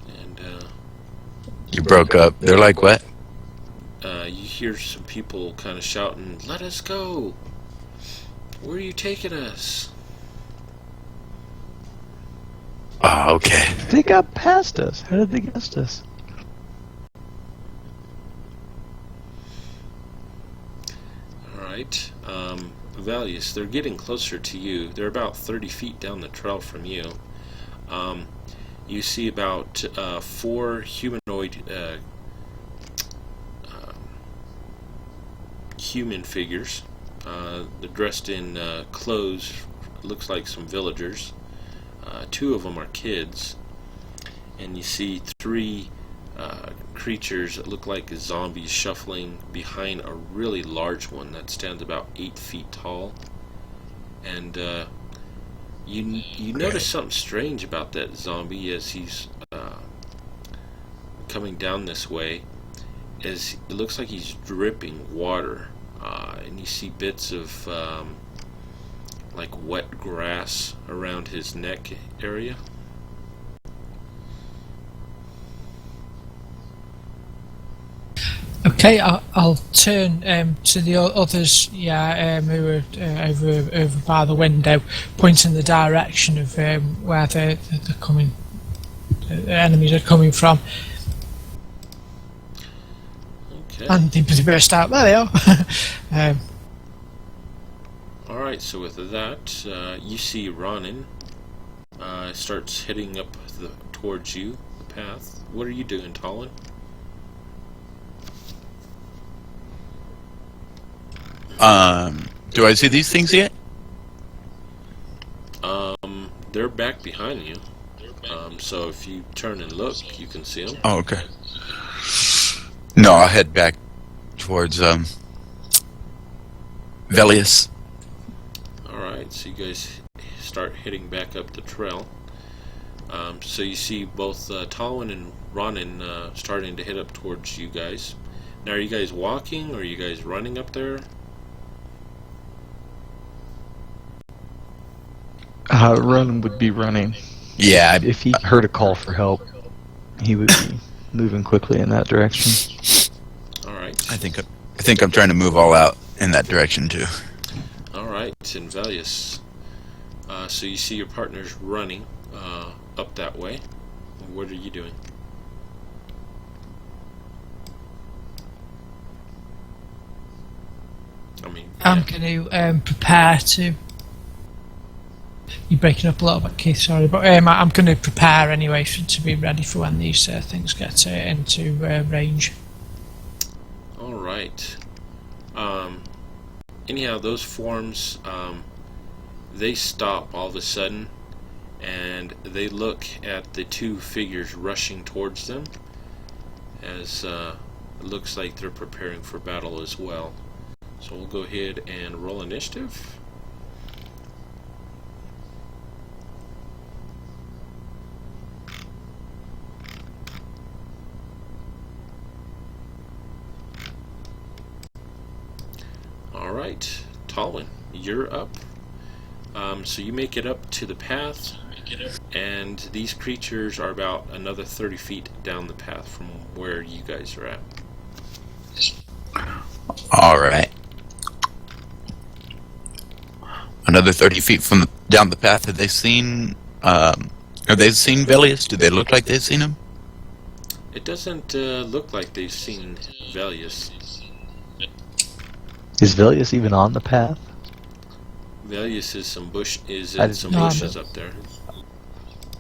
And You broke up. They're like, what? you hear some people kind of shouting, "Let us go! Where are you taking us?" Oh, okay. They got past us. How did they get past us? Alright, Valius, they're getting closer to you. They're about 30 feet down the trail from you. You see about 4 humanoid human figures. They're dressed in clothes, looks like some villagers. 2 of them are kids. And you see 3 creatures that look like zombies shuffling behind a really large one that stands about 8 feet tall. And you notice something strange about that zombie as he's coming down this way. As it looks like he's dripping water, and you see bits of like wet grass around his neck area. Okay, I'll turn to the others, who are over by the window, pointing the direction of where they're coming, the enemies are coming from. Okay. And they burst out. There they are. Alright, so with that, you see Ronin starts heading up towards you, the path. What are you doing, Talon? Do I see these things yet? They're back behind you. So if you turn and look, you can see them. Oh, okay. No, I'll head back towards Velius. Alright, so you guys start heading back up the trail. So you see both Talwyn and Ronin starting to head up towards you guys. Now, are you guys walking, or are you guys running up there? Ronan would be running. Yeah, If he heard a call for help, he would be moving quickly in that direction. Alright. I think I'm trying to move all out in that direction too. Alright, and Valius. So you see your partners running up that way. What are you doing? I'm going to prepare to You're breaking up a little bit, Keith. Sorry, but I'm going to prepare anyway to be ready for when these things get into range. All right. Anyhow, those forms, they stop all of a sudden, and they look at the two figures rushing towards them, as it looks like they're preparing for battle as well. So we'll go ahead and roll initiative. Alright, Tallwyn, you're up. So you make it up to the path, and these creatures are about another 30 feet down the path from where you guys are at. Alright. Another 30 feet from down the path. Have they seen Velius? Do they look like they've seen him? It doesn't look like they've seen Velius. Is Velius even on the path? Velius is I in some didn't know. bushes up there.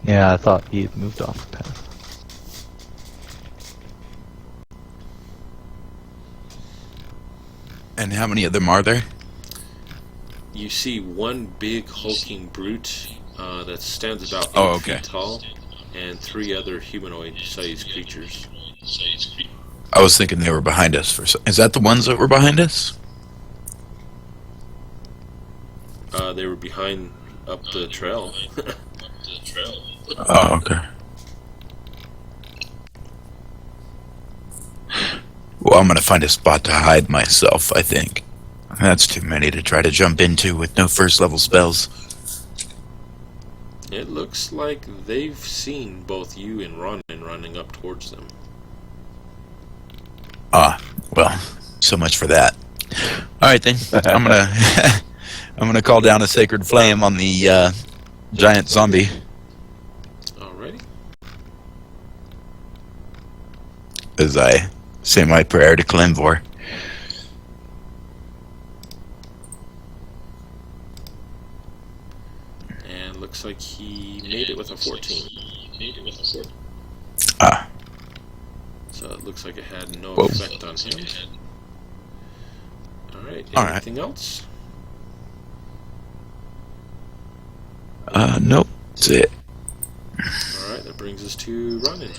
Yeah, I thought he had moved off the path. And how many of them are there? You see one big hulking brute that stands about 8 Oh, okay. feet tall, and 3 other humanoid-sized creatures. I was thinking they were behind us. Is that the ones that were behind us? They were behind up the trail. Oh, okay. Well, I'm gonna find a spot to hide myself, I think. That's too many to try to jump into with no first level spells. It looks like they've seen both you and Ronan running up towards them. Ah, well, so much for that. Alright then, I'm gonna call down a sacred flame on the giant zombie. Alrighty. As I say my prayer to Clemvor. And looks like he made it with a 14. Ah, So it looks like it had no Whoa. effect on him. Alright, Alright. anything else? nope, that's it. Alright, that brings us to Ronan.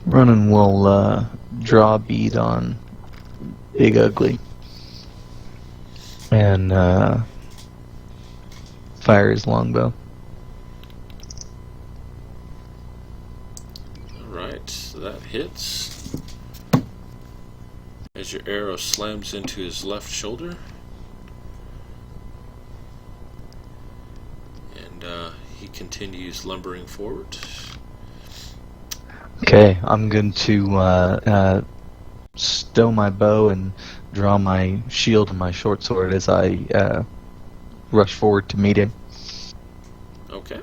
Ronan will draw a bead on Big Ugly and fire his longbow. Alright, so that hits. As your arrow slams into his left shoulder. And he continues lumbering forward. Okay, I'm going to stow my bow and draw my shield and my short sword as I rush forward to meet him. Okay.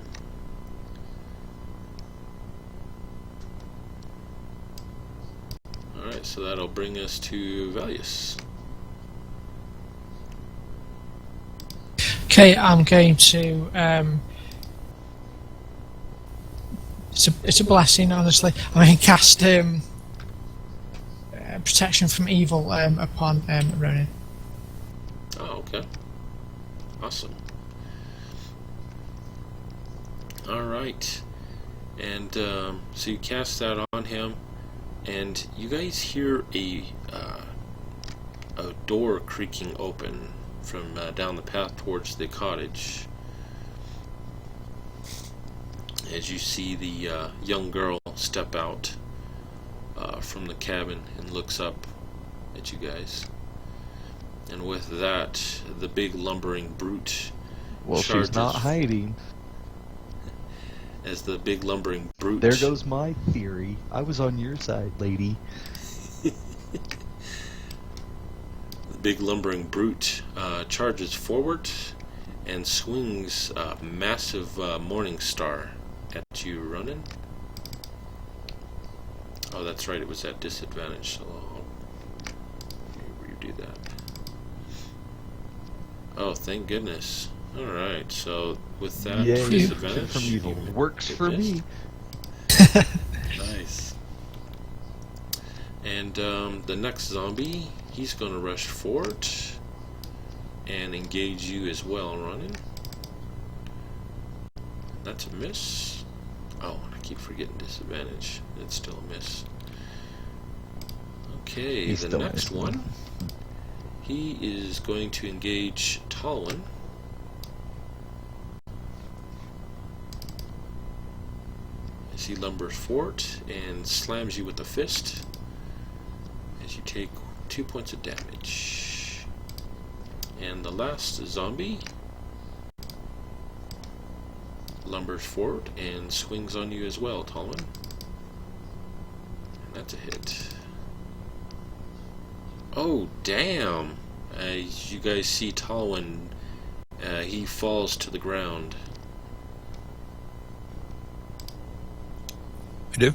Alright, so that'll bring us to Valius. Okay, I'm going to. It's a blessing, honestly. I'm going to cast protection from evil upon Ronan. Oh, okay. Awesome. Alright. And so you cast that on him, and you guys hear a door creaking open from down the path towards the cottage. As you see the young girl step out from the cabin and looks up at you guys. And with that, the big lumbering brute Well, charges. she's not hiding. As the big lumbering brute... There goes my theory. I was on your side, lady. The big lumbering brute charges forward and swings a massive morning star at you, Ronan. Oh, that's right, it was at disadvantage, so do that. Oh, thank goodness. Alright, so with that Yay, disadvantage, from evil you works get for missed. me. Nice. And the next zombie, he's going to rush forward and engage you as well, running. That's a miss. Oh, I keep forgetting disadvantage. It's still a miss. Okay, He's the still next missing. one, he is going to engage Talwyn. As he lumbers forward and slams you with a fist, as you take 2 points of damage. And the last zombie lumbers forward and swings on you as well, Talwyn. And that's a hit. Oh, damn! You guys see Talwyn, he falls to the ground. I do.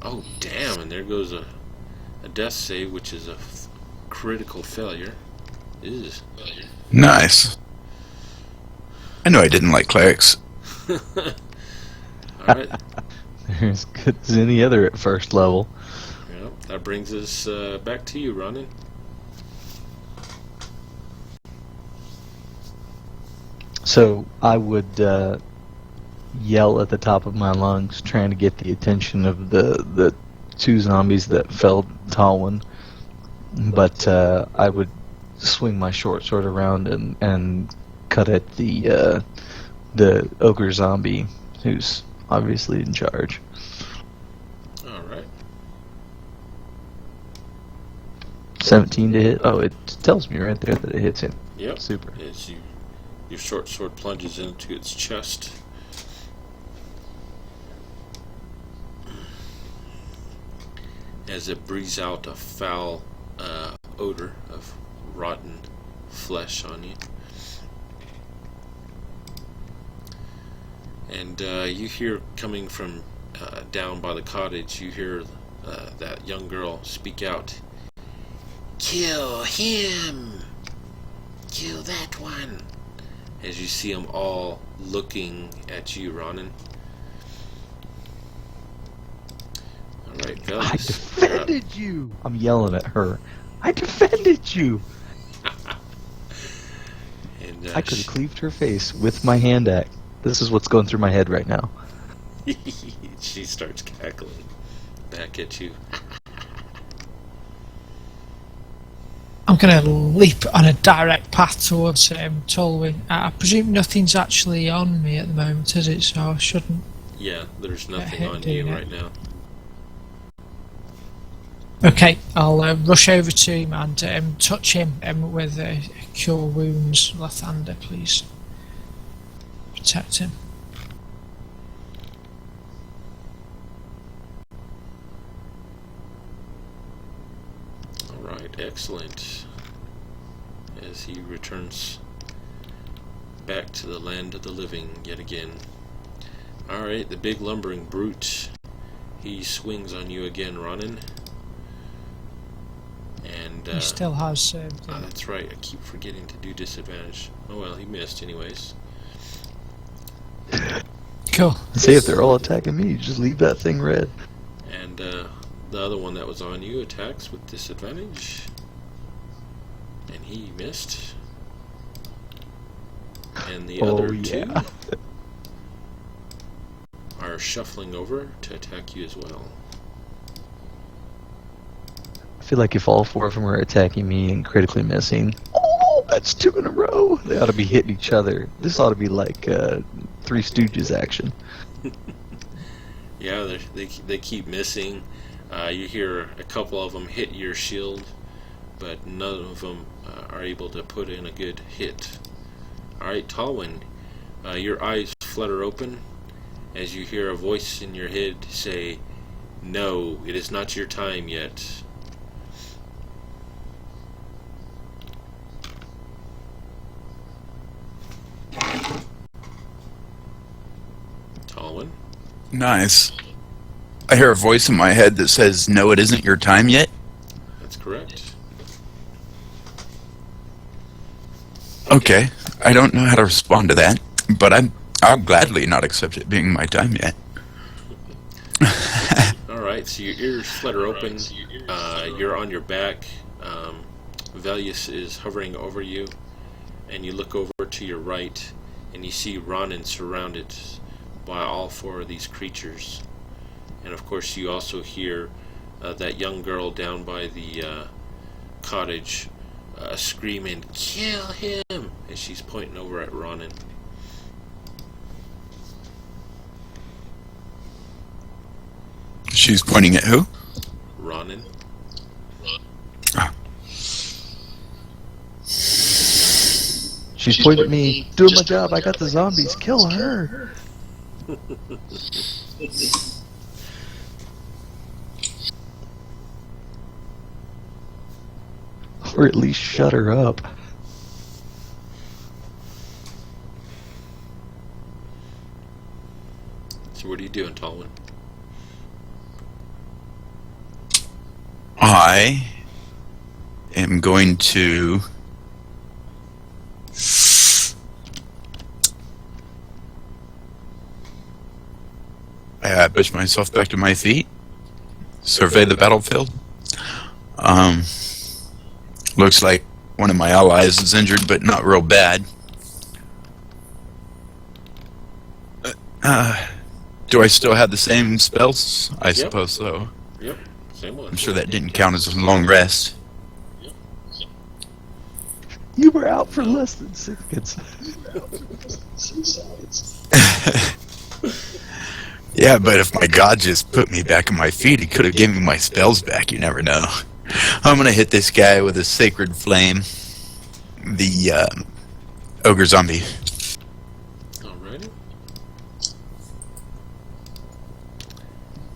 Oh, damn, and there goes a death save, which is a critical failure. Is Nice. I know I didn't like clerics. Alright, They're as good as any other at first level. well, that brings us back to you, Ronan. So I would yell at the top of my lungs, trying to get the attention of the two zombies that felled Talwyn. But I would swing my short sword around and cut at the ogre zombie, who's obviously in charge. Alright. 17 to hit. Oh, it tells me right there that it hits him. Yep. Super. As your short sword plunges into its chest. As it breathes out a foul odor of rotten flesh on you. And you hear coming from down by the cottage, you hear that young girl speak out. Kill him! Kill that one! As you see them all looking at you, Ronan. Alright, I fellas. defended you! I'm yelling at her. I defended you! And I could have cleaved her face with my hand axe. This is what's going through my head right now. she starts cackling back at you. I'm going to leap on a direct path towards Tolwyn. I presume nothing's actually on me at the moment, is it? So I shouldn't. Yeah, there's nothing hit on doing you it. right now. Okay, I'll rush over to him and touch him with Cure Wounds Lathander, please. Protect him. Alright, excellent. As he returns back to the land of the living yet again. Alright, the big lumbering brute. He swings on you again, Ronan. And He still has. that's right, I keep forgetting to do disadvantage. Oh well, he missed anyways. Cool. See, if they're all attacking me, just leave that thing red. And the other one that was on you attacks with disadvantage. And he missed. And the Oh, other yeah. two are shuffling over to attack you as well. I feel like if all four of them are attacking me and critically missing, oh, that's two in a row. They ought to be hitting each other. This ought to be like Three Stooges action. Yeah, they keep missing. You hear a couple of them hit your shield, but none of them are able to put in a good hit. Alright, Talwyn, your eyes flutter open as you hear a voice in your head say, "No, it is not your time yet." Talwyn? Nice. I hear a voice in my head that says, "No, it isn't your time yet." That's correct. Okay, I don't know how to respond to that, but I'll gladly not accept it being my time yet. Alright, so your ears flutter open. You're on your back. Velius is hovering over you, and you look over to your right, and you see Ronan surrounded by all four of these creatures. And of course, you also hear that young girl down by the cottage screaming, "Kill him!" as she's pointing over at Ronan. She's pointing at who? Ronan. Ah. She's pointing at me, doing my job. I got the zombies. Kill her. Or at least shut her up. So what are you doing, Tallman? I am going to push myself back to my feet, survey the battlefield. Looks like one of my allies is injured, but not real bad. Do I still have the same spells? I suppose so. Yep, same one. I'm sure that didn't count as a long rest. You were out for less than seconds. Yeah, but if my god just put me back on my feet, he could have given me my spells back. You never know. I'm gonna hit this guy with a sacred flame. The ogre zombie. Alrighty.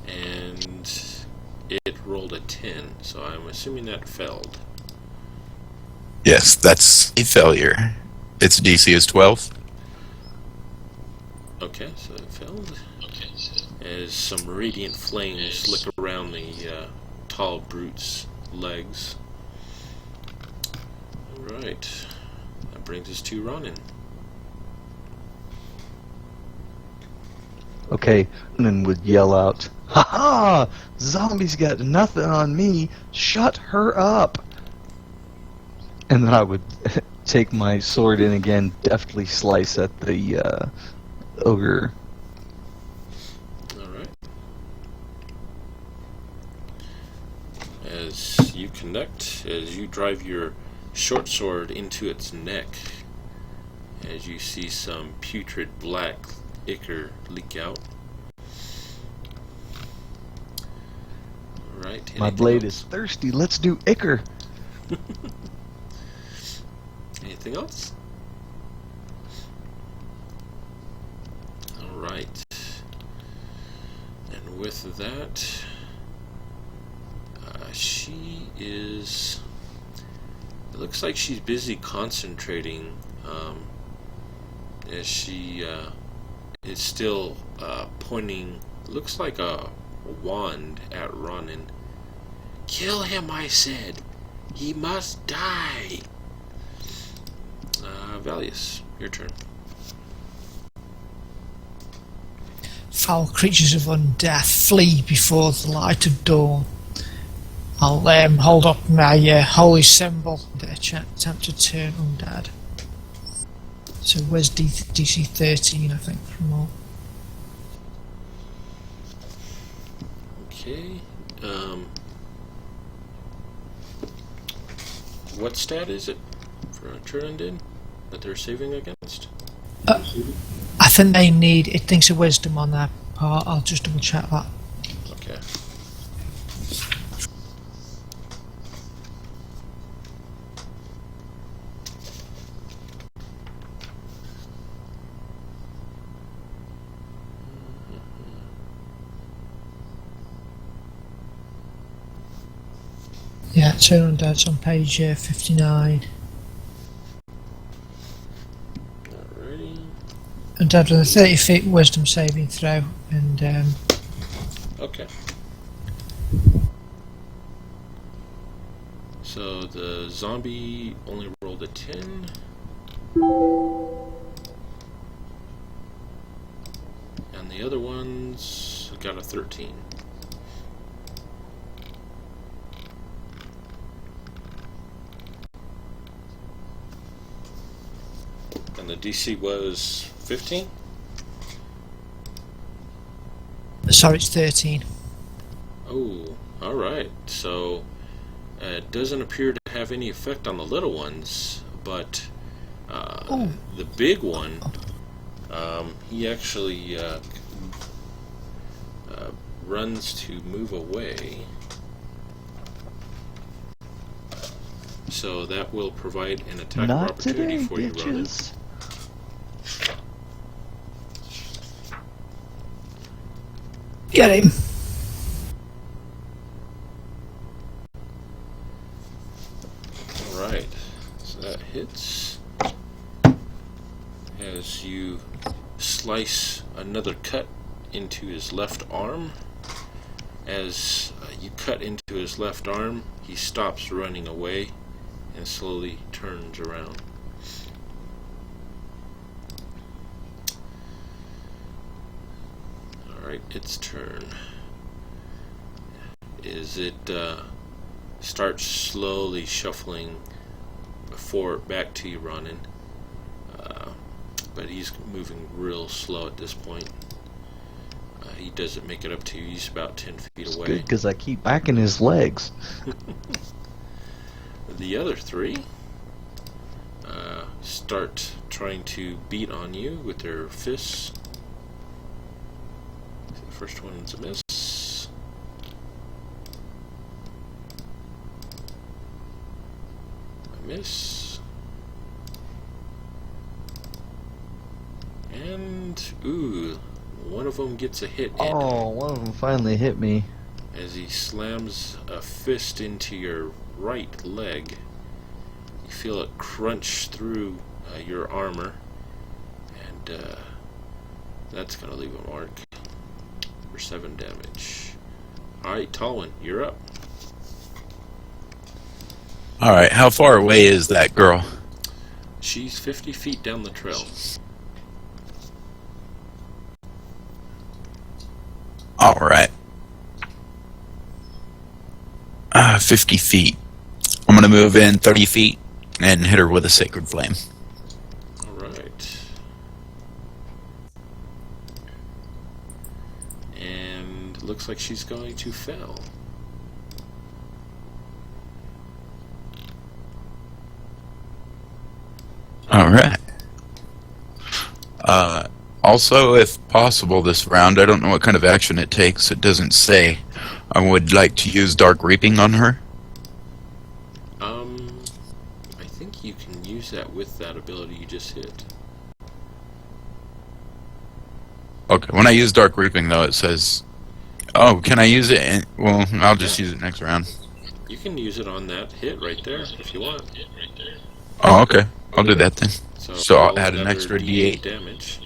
And it rolled a 10, so I'm assuming that failed. Yes, that's a failure. Its DC is 12. Okay, so it failed. As some radiant flames lick around the tall brute's legs. Alright. That brings us to Ronan. Okay, and then would yell out, "Ha ha! Zombies got nothing on me! Shut her up!" And then I would take my sword and again deftly slice at the ogre. Alright. As you connect, as you drive your short sword into its neck, as you see some putrid black ichor leak out. Alright. My blade is thirsty. Let's do ichor. Anything else? Alright. And with that, she is... It looks like she's busy concentrating as she is still pointing, looks like a wand at Ronan. "Kill him, I said! He must die!" Valius, your turn. Foul creatures of undeath, flee before the light of dawn. I'll hold up my holy symbol and attempt to turn undead. So where's DC 13, I think, from all? Okay. What stat is it for a turn undead that they're saving against? I think they need, it thinks a wisdom on their part. I'll just double check that. Okay. Yeah, turn undead's on page 59. Alrighty. Undead with a 30 feet wisdom saving throw, and Okay. So the zombie only rolled a 10. And the other ones got a 13. And the DC was 15? Sorry, it's 13. Oh, alright. So it doesn't appear to have any effect on the little ones, but the big one, he actually runs to move away. So that will provide an attack of Not opportunity today, for you, Ronan. bitches. Get him. Alright, so that hits. As you slice another cut into his left arm. As you cut into his left arm, he stops running away and slowly turns around. Alright, its turn. It starts slowly shuffling back to you, Ronan. But he's moving real slow at this point. He doesn't make it up to you. He's about 10 feet away. Good, because I keep backing his legs. The other three start trying to beat on you with their fists. The first one's a miss. A miss. And, ooh, one of them gets a hit in. Oh, one of them finally hit me. As he slams a fist into your right leg. You feel it crunch through your armor, and that's going to leave a mark for 7 damage. Alright, Tallwin, you're up. Alright, how far away is that girl? She's 50 feet down the trail. Alright. 50 feet. I'm going to move in 30 feet and hit her with a Sacred Flame. Alright. And looks like she's going to fail. Alright. Also, if possible this round, I don't know what kind of action it takes. It doesn't say. I would like to use Dark Reaping on her. I think you can use that with that ability you just hit. Okay, when I use Dark Reaping, though, it says... Oh, can I use it? Well, I'll just use it next round. You can use it on that hit right there if you want. Oh, okay. I'll do that then. So I'll roll add an another extra D8 D8. damage.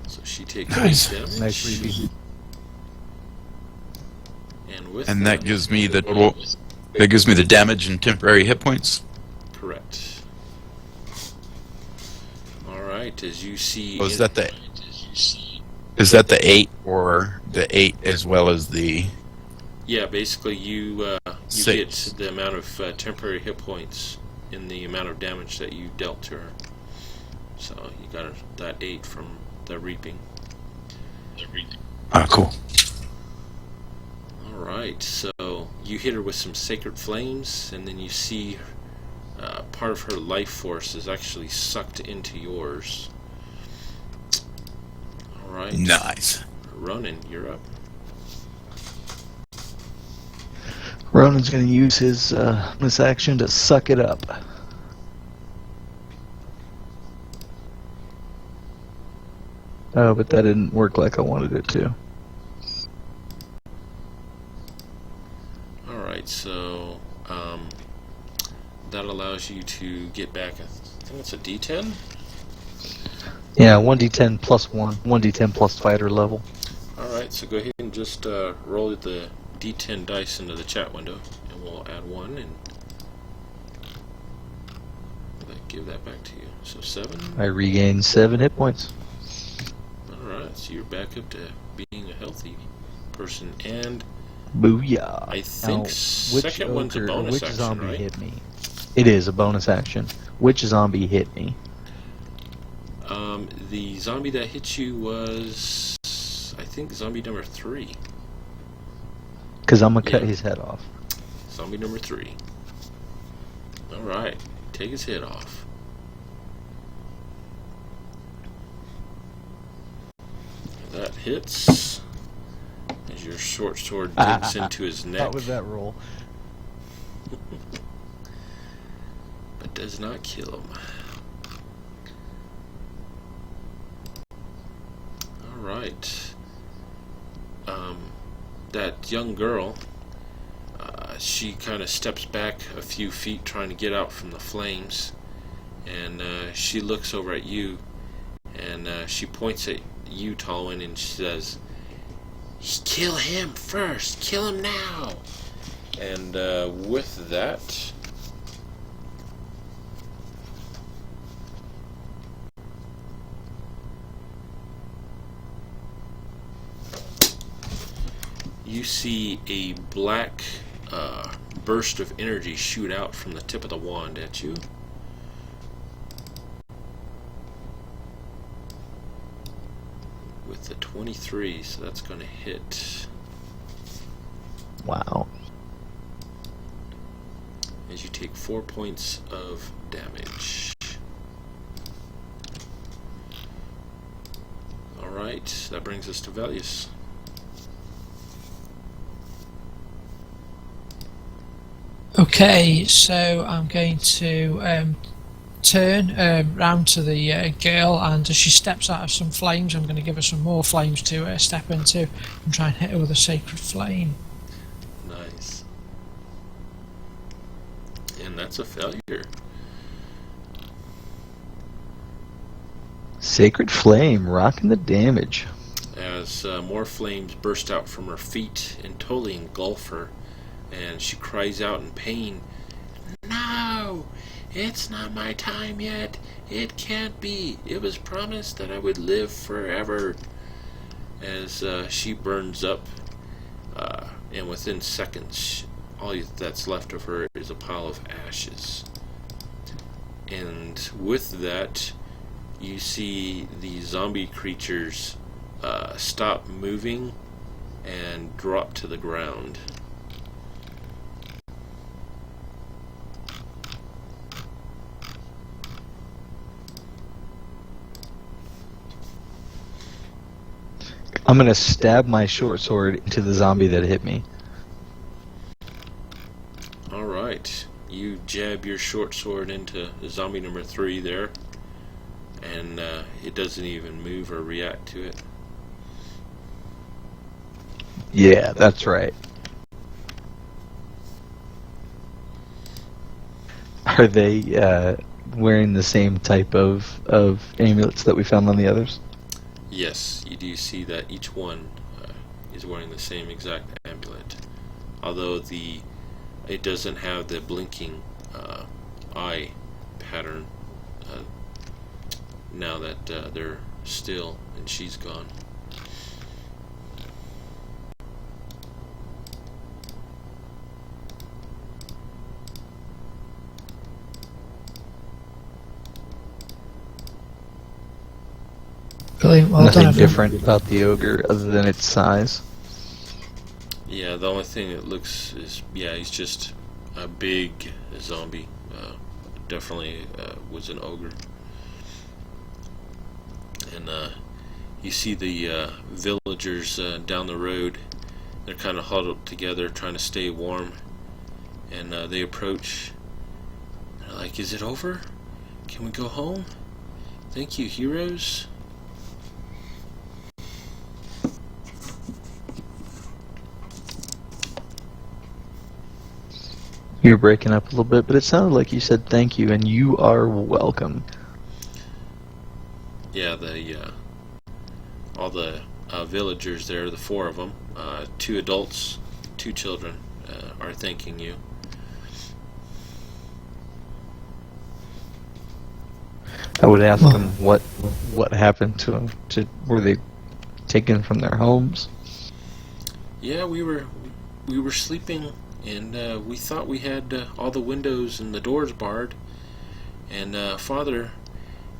So she takes Nice. 8 damage. Nice repeat. And with And that gives me the total... That gives me the damage and temporary hit points. correct. Alright, as you see... Oh, is that the... Is that the 8 or the 8 as well as the... Yeah, basically you get 6. the amount of temporary hit points in the amount of damage that you dealt to her. So you got that 8 from the reaping. Ah, cool. Alright, so you hit her with some sacred flames, and then you see part of her life force is actually sucked into yours. Alright. Nice. Ronan, you're up. Ronan's going to use his this action to suck it up. Oh, but that didn't work like I wanted it to. Alright, so that allows you to get back, I think it's a D10? Yeah, 1d10 plus 1. 1d10 plus fighter level. Alright, so go ahead and just roll the D10 dice into the chat window, and we'll add 1, and give that back to you. So 7. I regain 7 hit points. Alright, so you're back up to being a healthy person. And Booyah! I think Now, second one's a bonus which action, zombie right? hit me? It is a bonus action. Which zombie hit me? The zombie that hit you was, I think, zombie number 3. Because I'm gonna cut Yeah. his head off. Zombie number 3. Alright, take his head off. That hits as your short sword digs into his neck. How was that roll? But does not kill him. Alright. That young girl, she kind of steps back a few feet trying to get out from the flames, and she looks over at you, and she points at you, Tallwyn, and she says, "Kill him first! Kill him now!" And with that, you see a black burst of energy shoot out from the tip of the wand at you. With the 23, so that's going to hit Wow. as you take 4 points of damage. Alright, that brings us to Velius. Okay, so I'm going to turn round to the girl, and as she steps out of some flames, I'm going to give her some more flames to step into and try and hit her with a sacred flame. Nice. And that's a failure. Sacred Flame, rocking the damage. As more flames burst out from her feet and totally engulf her, and she cries out in pain, "No! It's not my time yet! It can't be! It was promised that I would live forever!" As she burns up, and within seconds, all that's left of her is a pile of ashes. And with that, you see the zombie creatures stop moving and drop to the ground. I'm gonna stab my short sword into the zombie that hit me. Alright, you jab your short sword into the zombie number 3 there, and it doesn't even move or react to it. Yeah, that's right. Are they wearing the same type of amulets that we found on the others? Yes, you do see that each one is wearing the same exact amulet, although it doesn't have the blinking eye pattern now that they're still and she's gone. Brilliant, well Nothing done, everyone. different about the ogre other than its size. Yeah, the only thing that looks is, yeah, he's just a big zombie. Definitely was an ogre. And you see the villagers down the road. They're kind of huddled together trying to stay warm. And they approach. They're like, "Is it over? Can we go home? Thank you, heroes." You're breaking up a little bit, but it sounded like you said thank you, and you are welcome. Yeah, all the villagers there, the 4 of them, 2 adults, 2 children, are thanking you. I would ask Well- them what happened to them. Were they taken from their homes? Yeah, we were sleeping, and we thought we had all the windows and the doors barred. And Father,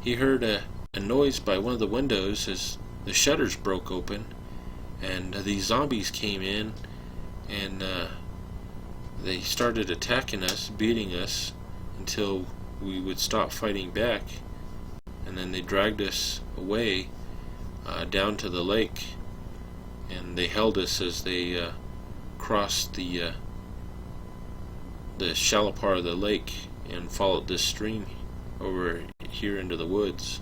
he heard a noise by one of the windows as the shutters broke open, and these zombies came in, and they started attacking us, beating us, until we would stop fighting back, and then they dragged us away down to the lake, and they held us as they crossed the shallow part of the lake and followed this stream over here into the woods.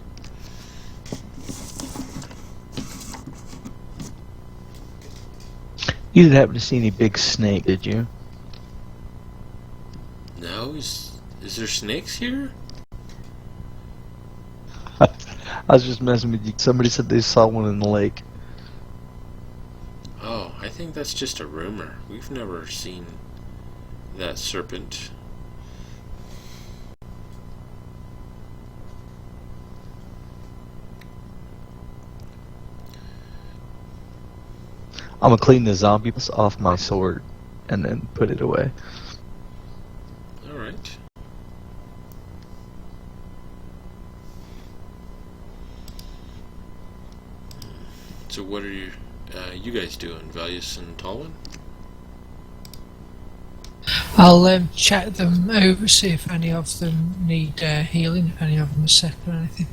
You didn't happen to see any big snake, did you? No, is there snakes here? I was just messing with you. Somebody said they saw one in the lake. Oh, I think that's just a rumor. We've never seen that serpent. I'm gonna clean the zombies off my sword and then put it away. Alright. So what are you guys doing, Valius and Talwin? I'll check them over, see if any of them need healing, if any of them are sick or anything.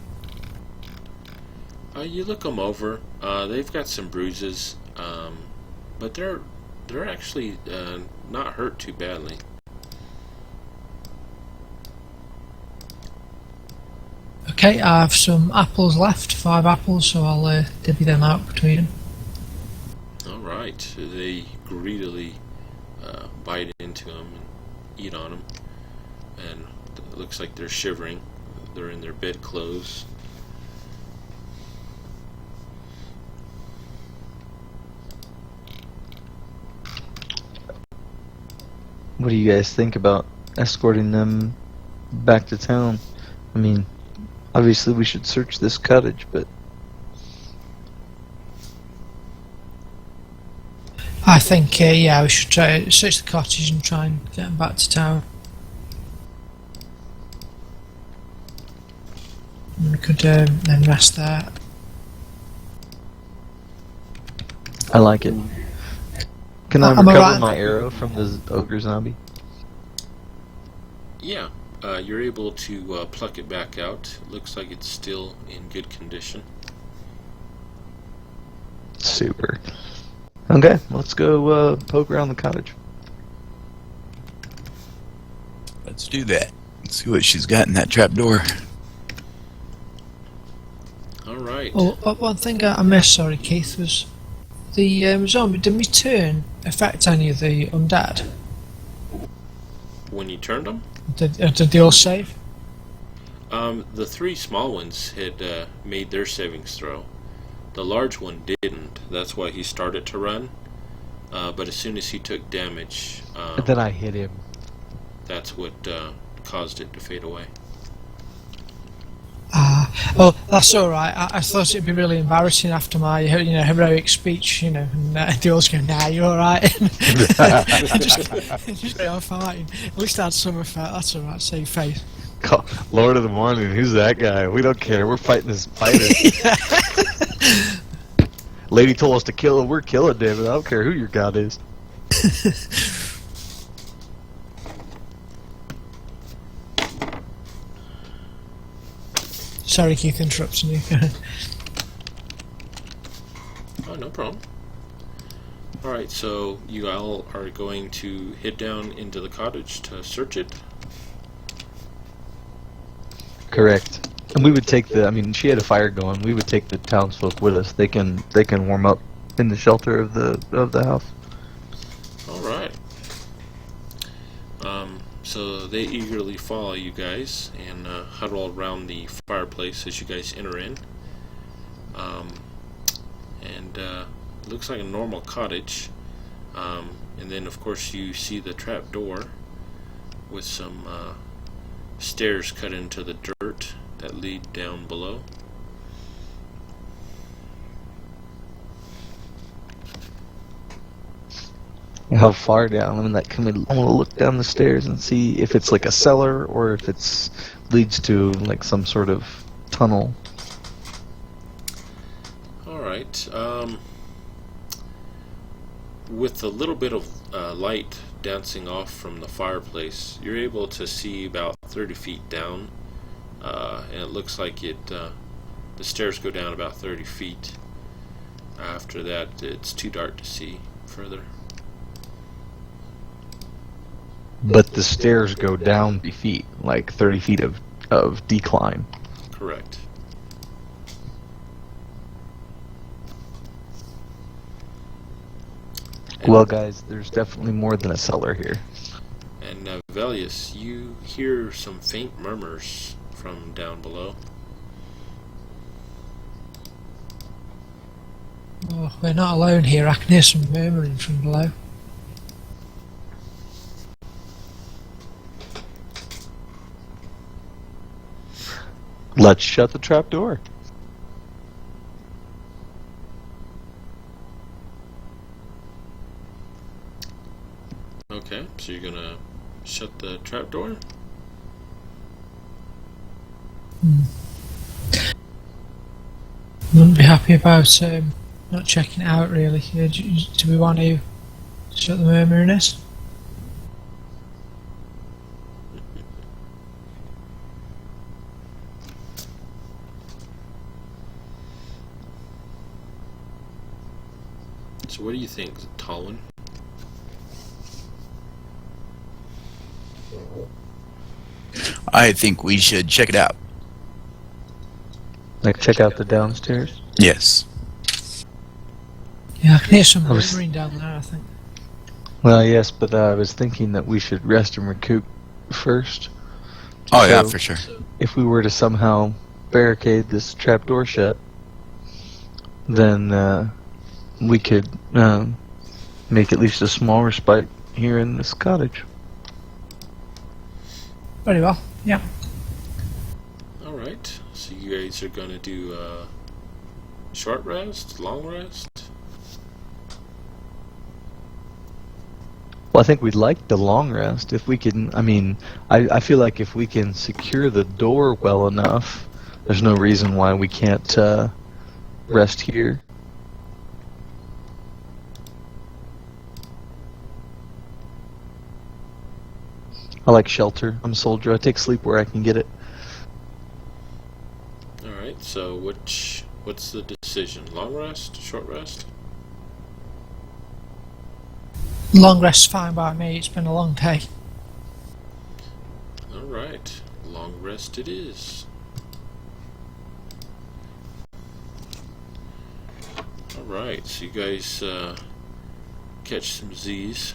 You look them over. They've got some bruises, but they're actually not hurt too badly. Okay, I have some apples left, 5 apples, so I'll divvy them out between them. Alright, they greedily bite into them and eat on them, and it looks like they're shivering. They're in their bed clothes. What do you guys think about escorting them back to town? I mean, obviously we should search this cottage, but I think, yeah, we should try search the cottage and try and get them back to town. And we could then rest there. I like it. Can I I'm recover alright. my arrow from the ogre zombie? Yeah, you're able to pluck it back out. It looks like it's still in good condition. Super. Okay, let's go poke around the cottage. Let's do that. Let's see what she's got in that trapdoor. Alright. Oh, one thing I missed, sorry Keith, was the zombie. Did my turn affect any of the undead? When you turned them, Did they all save? the 3 small ones had made their savings throw. The large one didn't. That's why he started to run. But as soon as he took damage, And then I hit him. that's what caused it to fade away. Oh, that's all right. I thought it'd be really embarrassing after my heroic speech, and they always go, "Nah, you're all right." just go on fighting. At least I had some effect. That's all right. Save face. Lord of the Morning, who's that guy? We don't care. We're fighting this fighter. Lady told us to kill him. We're killing David. I don't care who your god is. Sorry, Keith, interrupting you. Oh, no problem. Alright, so you all are going to head down into the cottage to search it. Correct. And we would take she had a fire going. We would take the townsfolk with us. They can warm up in the shelter of the house. Alright. So they eagerly follow you guys and huddle around the fireplace as you guys enter in. It looks like a normal cottage. And then, of course, you see the trap door with some stairs cut into the dirt that lead down below. How far down? I mean, like, can we? I want to look down the stairs and see if it's like a cellar or if it's leads to like some sort of tunnel. All right. With a little bit of light dancing off from the fireplace, you're able to see about 30 feet down, and it looks like the stairs go down about 30 feet. After that, it's too dark to see further. But the stairs go down 30 feet, like 30 feet of decline. Correct. Well, guys, there's definitely more than a cellar here. And Velius, you hear some faint murmurs from down below. Oh, we're not alone here. I can hear some murmuring from below. Let's shut the trap door. Okay, so you're gonna shut the trapdoor? Wouldn't be happy about not checking it out, really. Do we want to shut the murmuriness? So what do you think, Tallinn? I think we should check it out. Like, check out the downstairs. Yes. Yeah, I can hear some I was- murmuring down there, I think. Well, yes, but I was thinking that we should rest and recoup first. Oh, yeah, So- for sure. If we were to somehow barricade this trapdoor shut, then we could make at least a small respite here in this cottage. Very well, yeah. Alright, so you guys are gonna do short rest, long rest? Well, I think we'd like the long rest if we can. I mean, I feel like if we can secure the door well enough, there's no reason why we can't rest here. I like shelter. I'm a soldier. I take sleep where I can get it. Alright, so what's the decision? Long rest, short rest? Long rest's fine by me. It's been a long day. Alright, long rest it is. Alright, so you guys catch some Z's,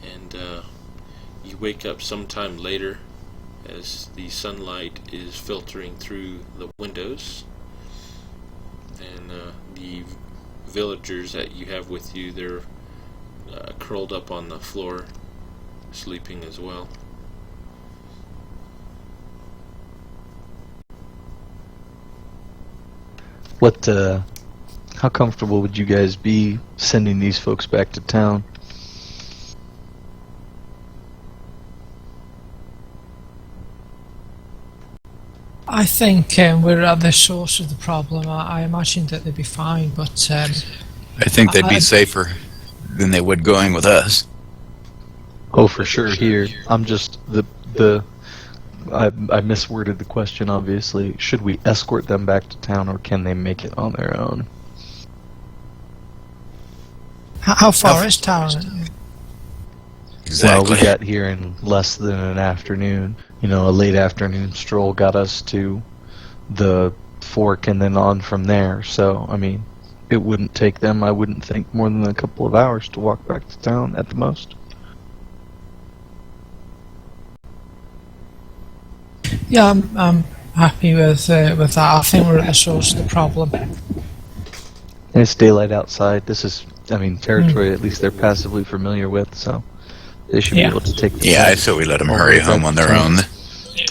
and you wake up sometime later as the sunlight is filtering through the windows, and the villagers that you have with you, they're curled up on the floor, sleeping as well. How comfortable would you guys be sending these folks back to town? I think we're at the source of the problem. I imagine that they'd be fine, but I think they'd be I- safer than they would going with us. Oh, for sure. Here, I'm just I misworded the question. Obviously, should we escort them back to town, or can they make it on their own? how far is town? Exactly. Well, we got here in less than an afternoon. You know, a late afternoon stroll got us to the fork and then on from there. So, I mean, it wouldn't take them, I wouldn't think, more than a couple of hours to walk back to town at the most. Yeah, I'm happy with that. I think we're at the source of the problem. And it's daylight outside. This is, I mean, territory at least they're passively familiar with, so they should Yeah. be able to take the Yeah, I time. say we let them all the hurry way home back on to their town. own.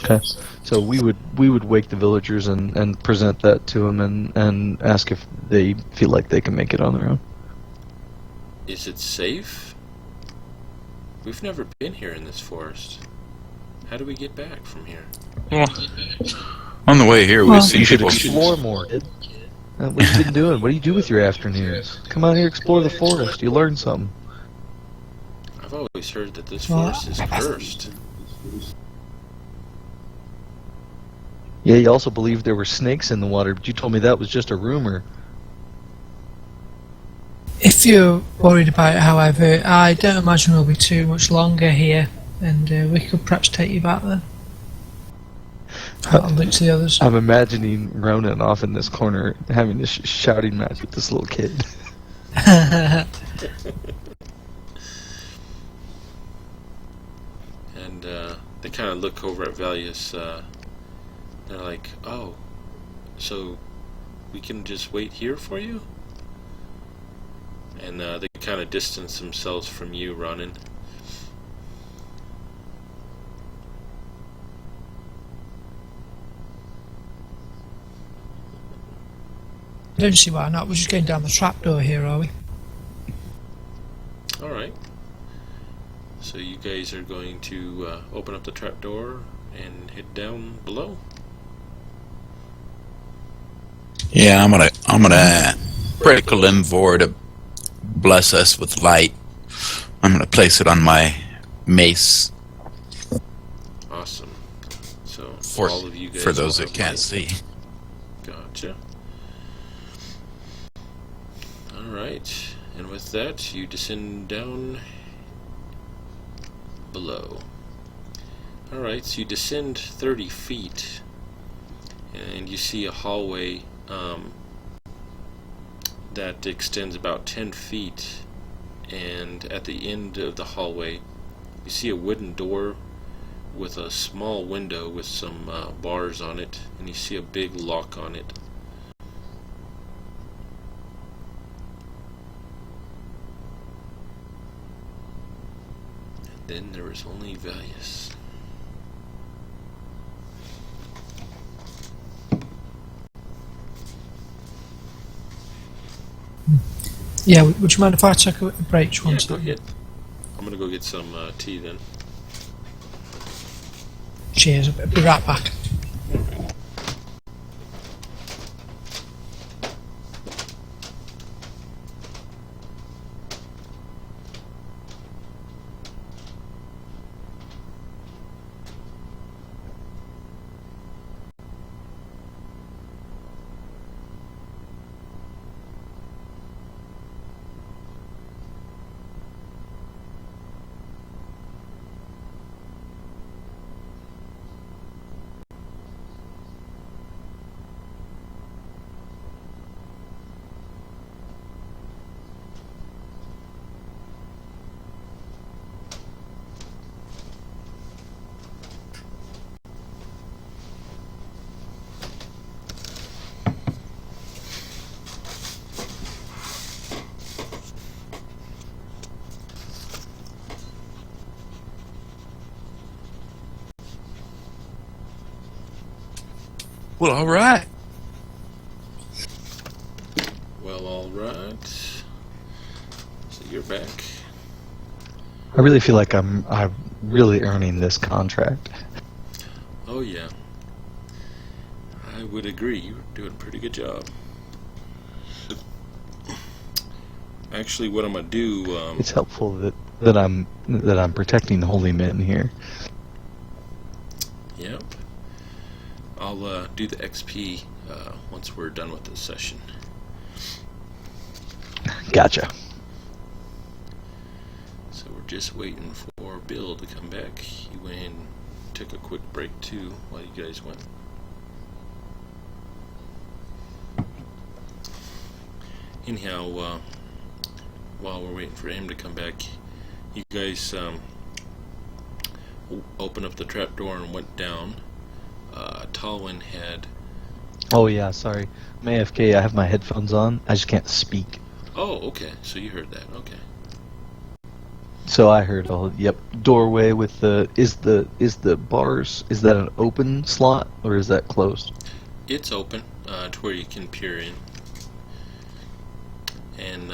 Okay. So we would wake the villagers and present that to them and ask if they feel like they can make it on their own. Is it safe? We've never been here in this forest. How do we get back from here? Well, on the way here, Well, we've seen You should people. explore more, kid. What have you been doing? What do you do with your afternoons? Come out here, explore the forest. You learn something. I've always heard that this Well, forest is cursed. Yeah, you also believed there were snakes in the water, but you told me that was just a rumor. If you're worried about it, however, I don't imagine we'll be too much longer here, and we could perhaps take you back then. I'll look to the others. I'm imagining Ronan off in this corner having this shouting match with this little kid. And they kind of look over at Valius. They're like, "Oh, so we can just wait here for you?" And they kind of distance themselves from you, Ronan. I don't see why not. We're just going down the trapdoor here, are we? Alright. So you guys are going to open up the trapdoor and head down below? Yeah, I'm gonna break a limb for to bless us with light. I'm gonna place it on my mace Awesome. So for all of you guys for those will that have can't light. see. Gotcha. Alright. And with that, you descend down below. Alright, so you descend 30 feet and you see a hallway that extends about 10 feet, and at the end of the hallway you see a wooden door with a small window with some bars on it, and you see a big lock on it. And then there is only Valius. Yeah, would you mind if I took a break? Just one Yeah, go second. ahead. I'm gonna go get some tea then. Cheers, I'll be right back. Well, all right. Well, alright. So you're back. I really feel like I'm really earning this contract. Oh yeah. I would agree. You're doing a pretty good job. Actually, what I'm gonna do, It's helpful that I'm protecting the holy men here. yep. I'll do the XP once we're done with this session. Gotcha. So we're just waiting for Bill to come back. He went and took a quick break too while you guys went. Anyhow, while we're waiting for him to come back, you guys opened up the trapdoor and went down. Talwyn had... Oh yeah, sorry. I'm AFK. I have my headphones on. I just can't speak. Oh, okay. So you heard that. Okay. So I heard all. Yep, doorway with the is the bars. Is that an open slot or is that closed? It's open to where you can peer in, and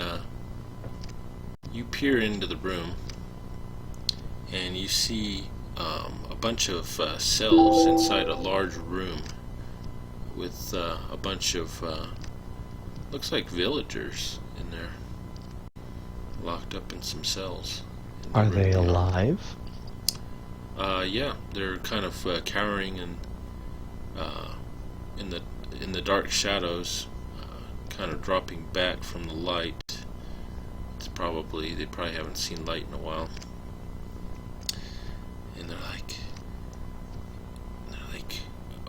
you peer into the room, and you see a bunch of cells inside a large room with a bunch of looks like villagers in there, locked up in some cells. Are they alive? Yeah, they're kind of cowering and in the dark shadows, kind of dropping back from the light. They probably haven't seen light in a while, and they're like,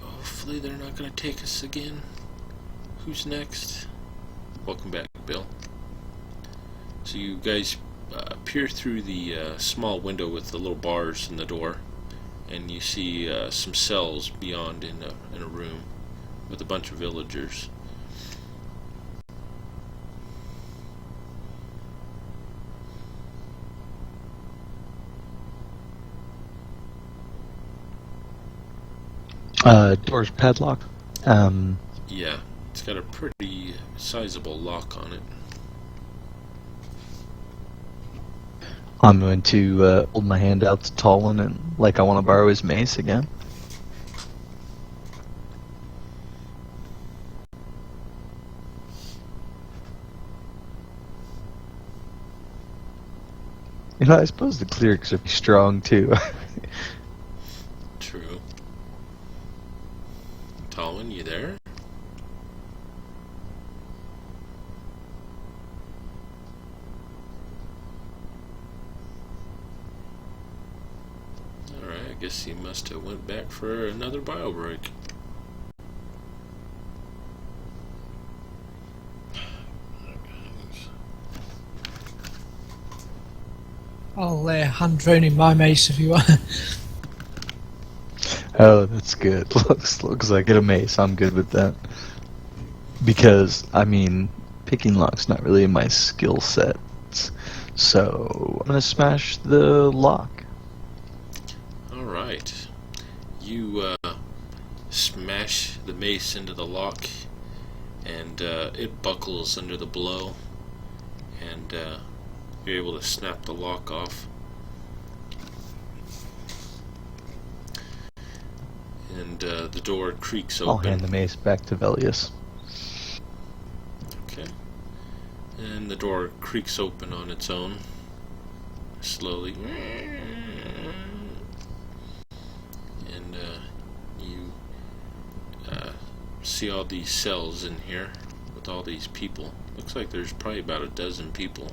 hopefully they're not gonna take us again. Who's next? Welcome back, Bill. So you guys peer through the small window with the little bars in the door, and you see some cells beyond in a room with a bunch of villagers. Door's padlock. Yeah, it's got a pretty sizable lock on it. I'm going to hold my hand out to Tallin and like I want to borrow his mace again. You know, I suppose the clerics are strong too. True. Talwyn, you there? Alright, I guess he must have went back for another bio break. I'll hand drone in my mace if you want. Oh, that's good. Looks like it a mace. I'm good with that. Because, I mean, picking lock's not really in my skill set. So, I'm gonna smash the lock. Alright. You smash the mace into the lock, and it buckles under the blow, and you're able to snap the lock off. And the door creaks open. I'll hand the mace back to Velius. Okay. And the door creaks open on its own, slowly. And you see all these cells in here with all these people. Looks like there's probably about a dozen people.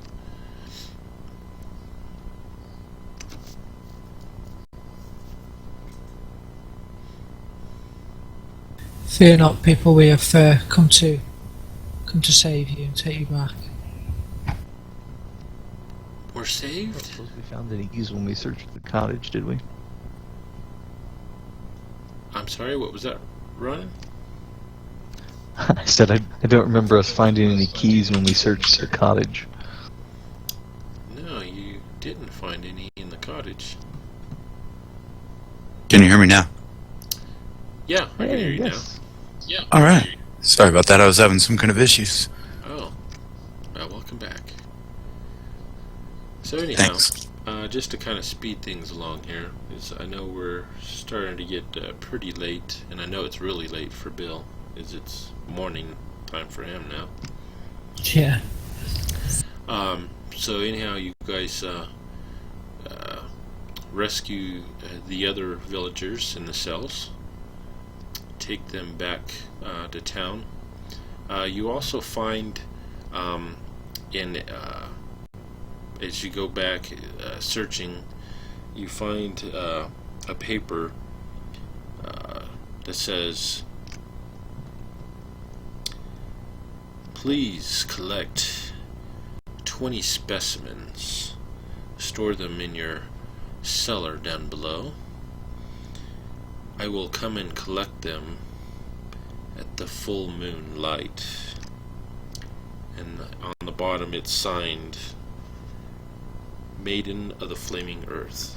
Fear not, people. We have come to save you and take you back. We're I don't saved? suppose we found any keys when we searched the cottage, did we? I'm sorry, what was that, Ryan? I said I don't remember us finding any keys when we searched the cottage. No, you didn't find any in the cottage. Can you hear me now? Yeah, I can hear you yes. now. All right. Sorry about that. I was having some kind of issues. Oh, welcome back. So anyhow, Thanks. just to kind of speed things along here, is I know we're starting to get pretty late, and I know it's really late for Bill, as it's morning time for him now. Yeah. So anyhow, you guys rescue the other villagers in the cells, take them back to town. You also find as you go back searching, you find a paper that says, "Please collect 20 specimens. Store them in your cellar down below. I will come and collect them at the full moon light." And on the bottom it's signed Maiden of the Flaming Earth.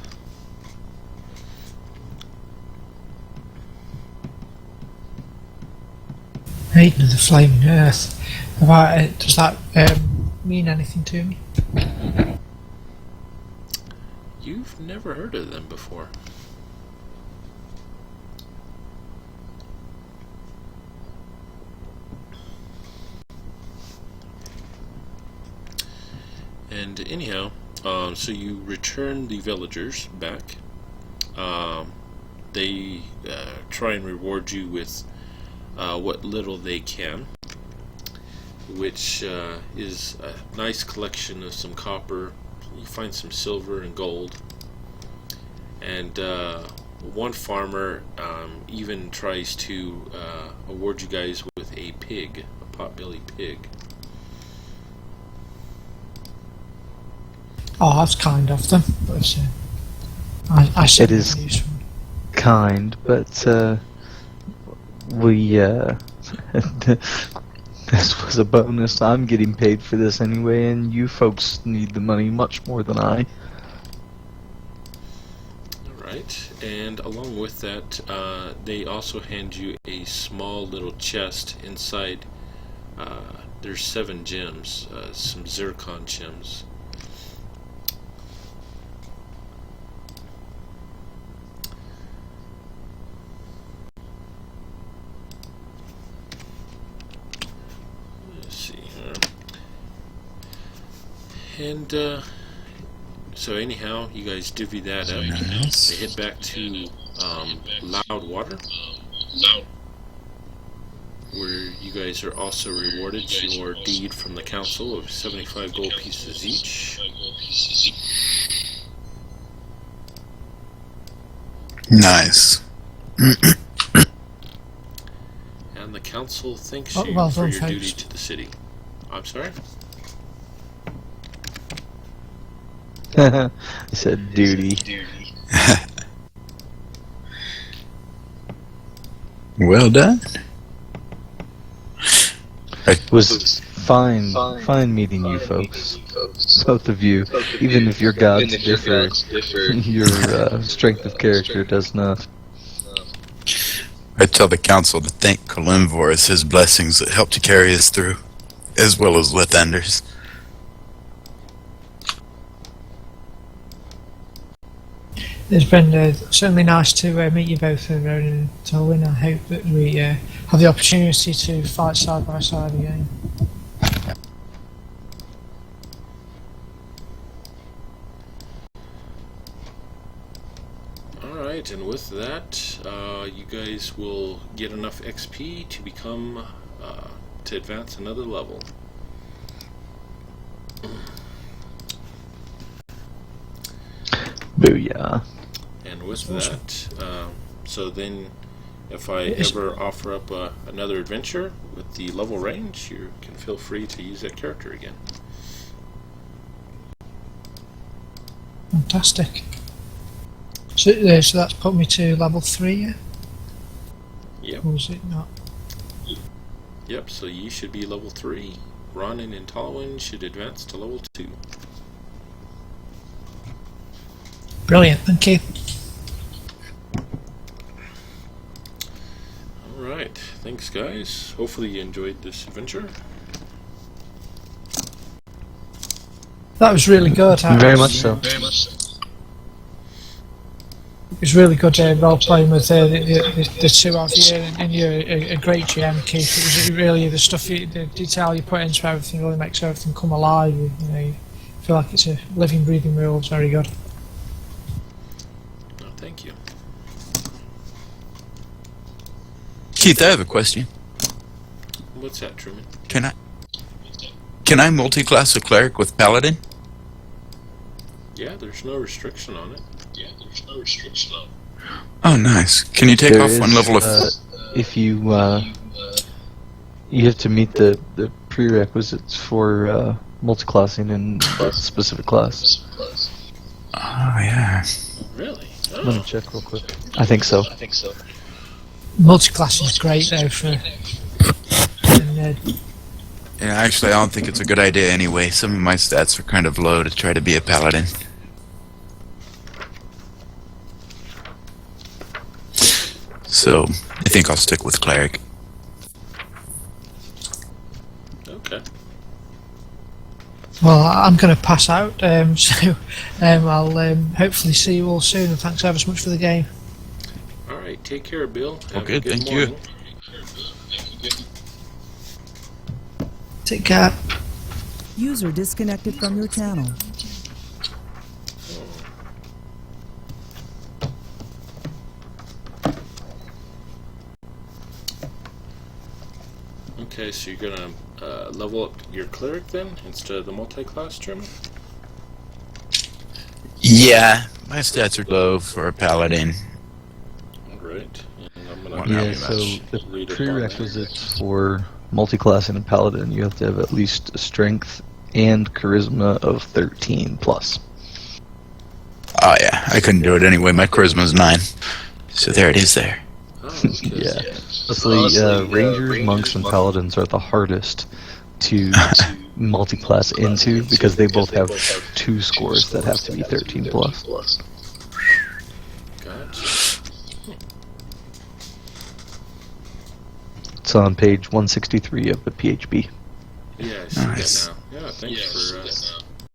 Maiden of the Flaming Earth. Does that mean anything to me? You've never heard of them before. And anyhow, so you return the villagers back. They try and reward you with what little they can, which is a nice collection of some copper. You find some silver and gold, and one farmer even tries to award you guys with a pig, a potbelly pig. Oh, that's kind of them. But I It is kind, but we this was a bonus. I'm getting paid for this anyway, and you folks need the money much more than I. Alright, and along with that, they also hand you a small little chest. Inside, there's 7 gems, some zircon gems. And so anyhow, you guys divvy that up. Nice. They head back to Loud Water, where you guys are also rewarded your deed from the council of 75 gold pieces each. Nice. And the council thanks Oh, you well for done, your folks. duty to the city. I'm sorry? I said duty. Well done. It was fine meeting you folks. Both of you. Even if your gods differ, your strength of character does not. I tell the council to thank Kalim for his blessings that helped to carry us through, as well as Lathander's. It's been certainly nice to meet you both, Ronan and Tolwyn. I hope that we have the opportunity to fight side by side again. Alright, and with that, you guys will get enough XP to become, to advance another level. Booyah. And with Awesome. that, so then if I ever offer up another adventure with the level range, you can feel free to use that character again. Fantastic. So that's put me to level 3, yeah? Yep, Or is it not? yep, so you should be level 3. Ronan and Tolwyn should advance to level 2. Brilliant, thank you. Alright, thanks guys. Hopefully you enjoyed this adventure. That was really good. Very much so. It was really good role playing with the two of you, and you're a great GM, Keith. It was really the stuff, the detail you put into everything really makes everything come alive. You know, you feel like it's a living, breathing world. It's very good. Oh, thank you. Keith, I have a question. What's that, Truman? Can I multi-class a cleric with paladin? Yeah, there's no restriction on it. Oh, nice. Can you take There off is, one level of... if you you have to meet the prerequisites for multiclassing in a specific class. Oh, yeah. Really? Let me Oh, check real quick. I think so. Multiclass is great though for. And, Yeah, actually, I don't think it's a good idea anyway. Some of my stats are kind of low to try to be a paladin. So I think I'll stick with cleric. Okay. Well, I'm going to pass out, so I'll hopefully see you all soon, and thanks ever so much for the game. All right. Take care, Bill. Have Okay, a good thank you. morning. Take care. User disconnected from your channel. Okay, so you're gonna level up your cleric then instead of the multi-class German. Yeah, my stats are low for a paladin. Right. And I'm gonna Well, not Yeah, very so much. the read up on that. prerequisites for multi-classing a paladin, you have to have at least strength and charisma of 13 plus. Oh yeah, I couldn't do it anyway. My charisma's 9. So there it is there. Oh, okay. Yeah. Honestly, rangers, monks, and paladins are the hardest to multi-class into because they both have 2 scores that have to be 13 plus. Gotcha. It's on page 163 of the PHP. Yeah, I see Nice. that now. Yeah, thanks for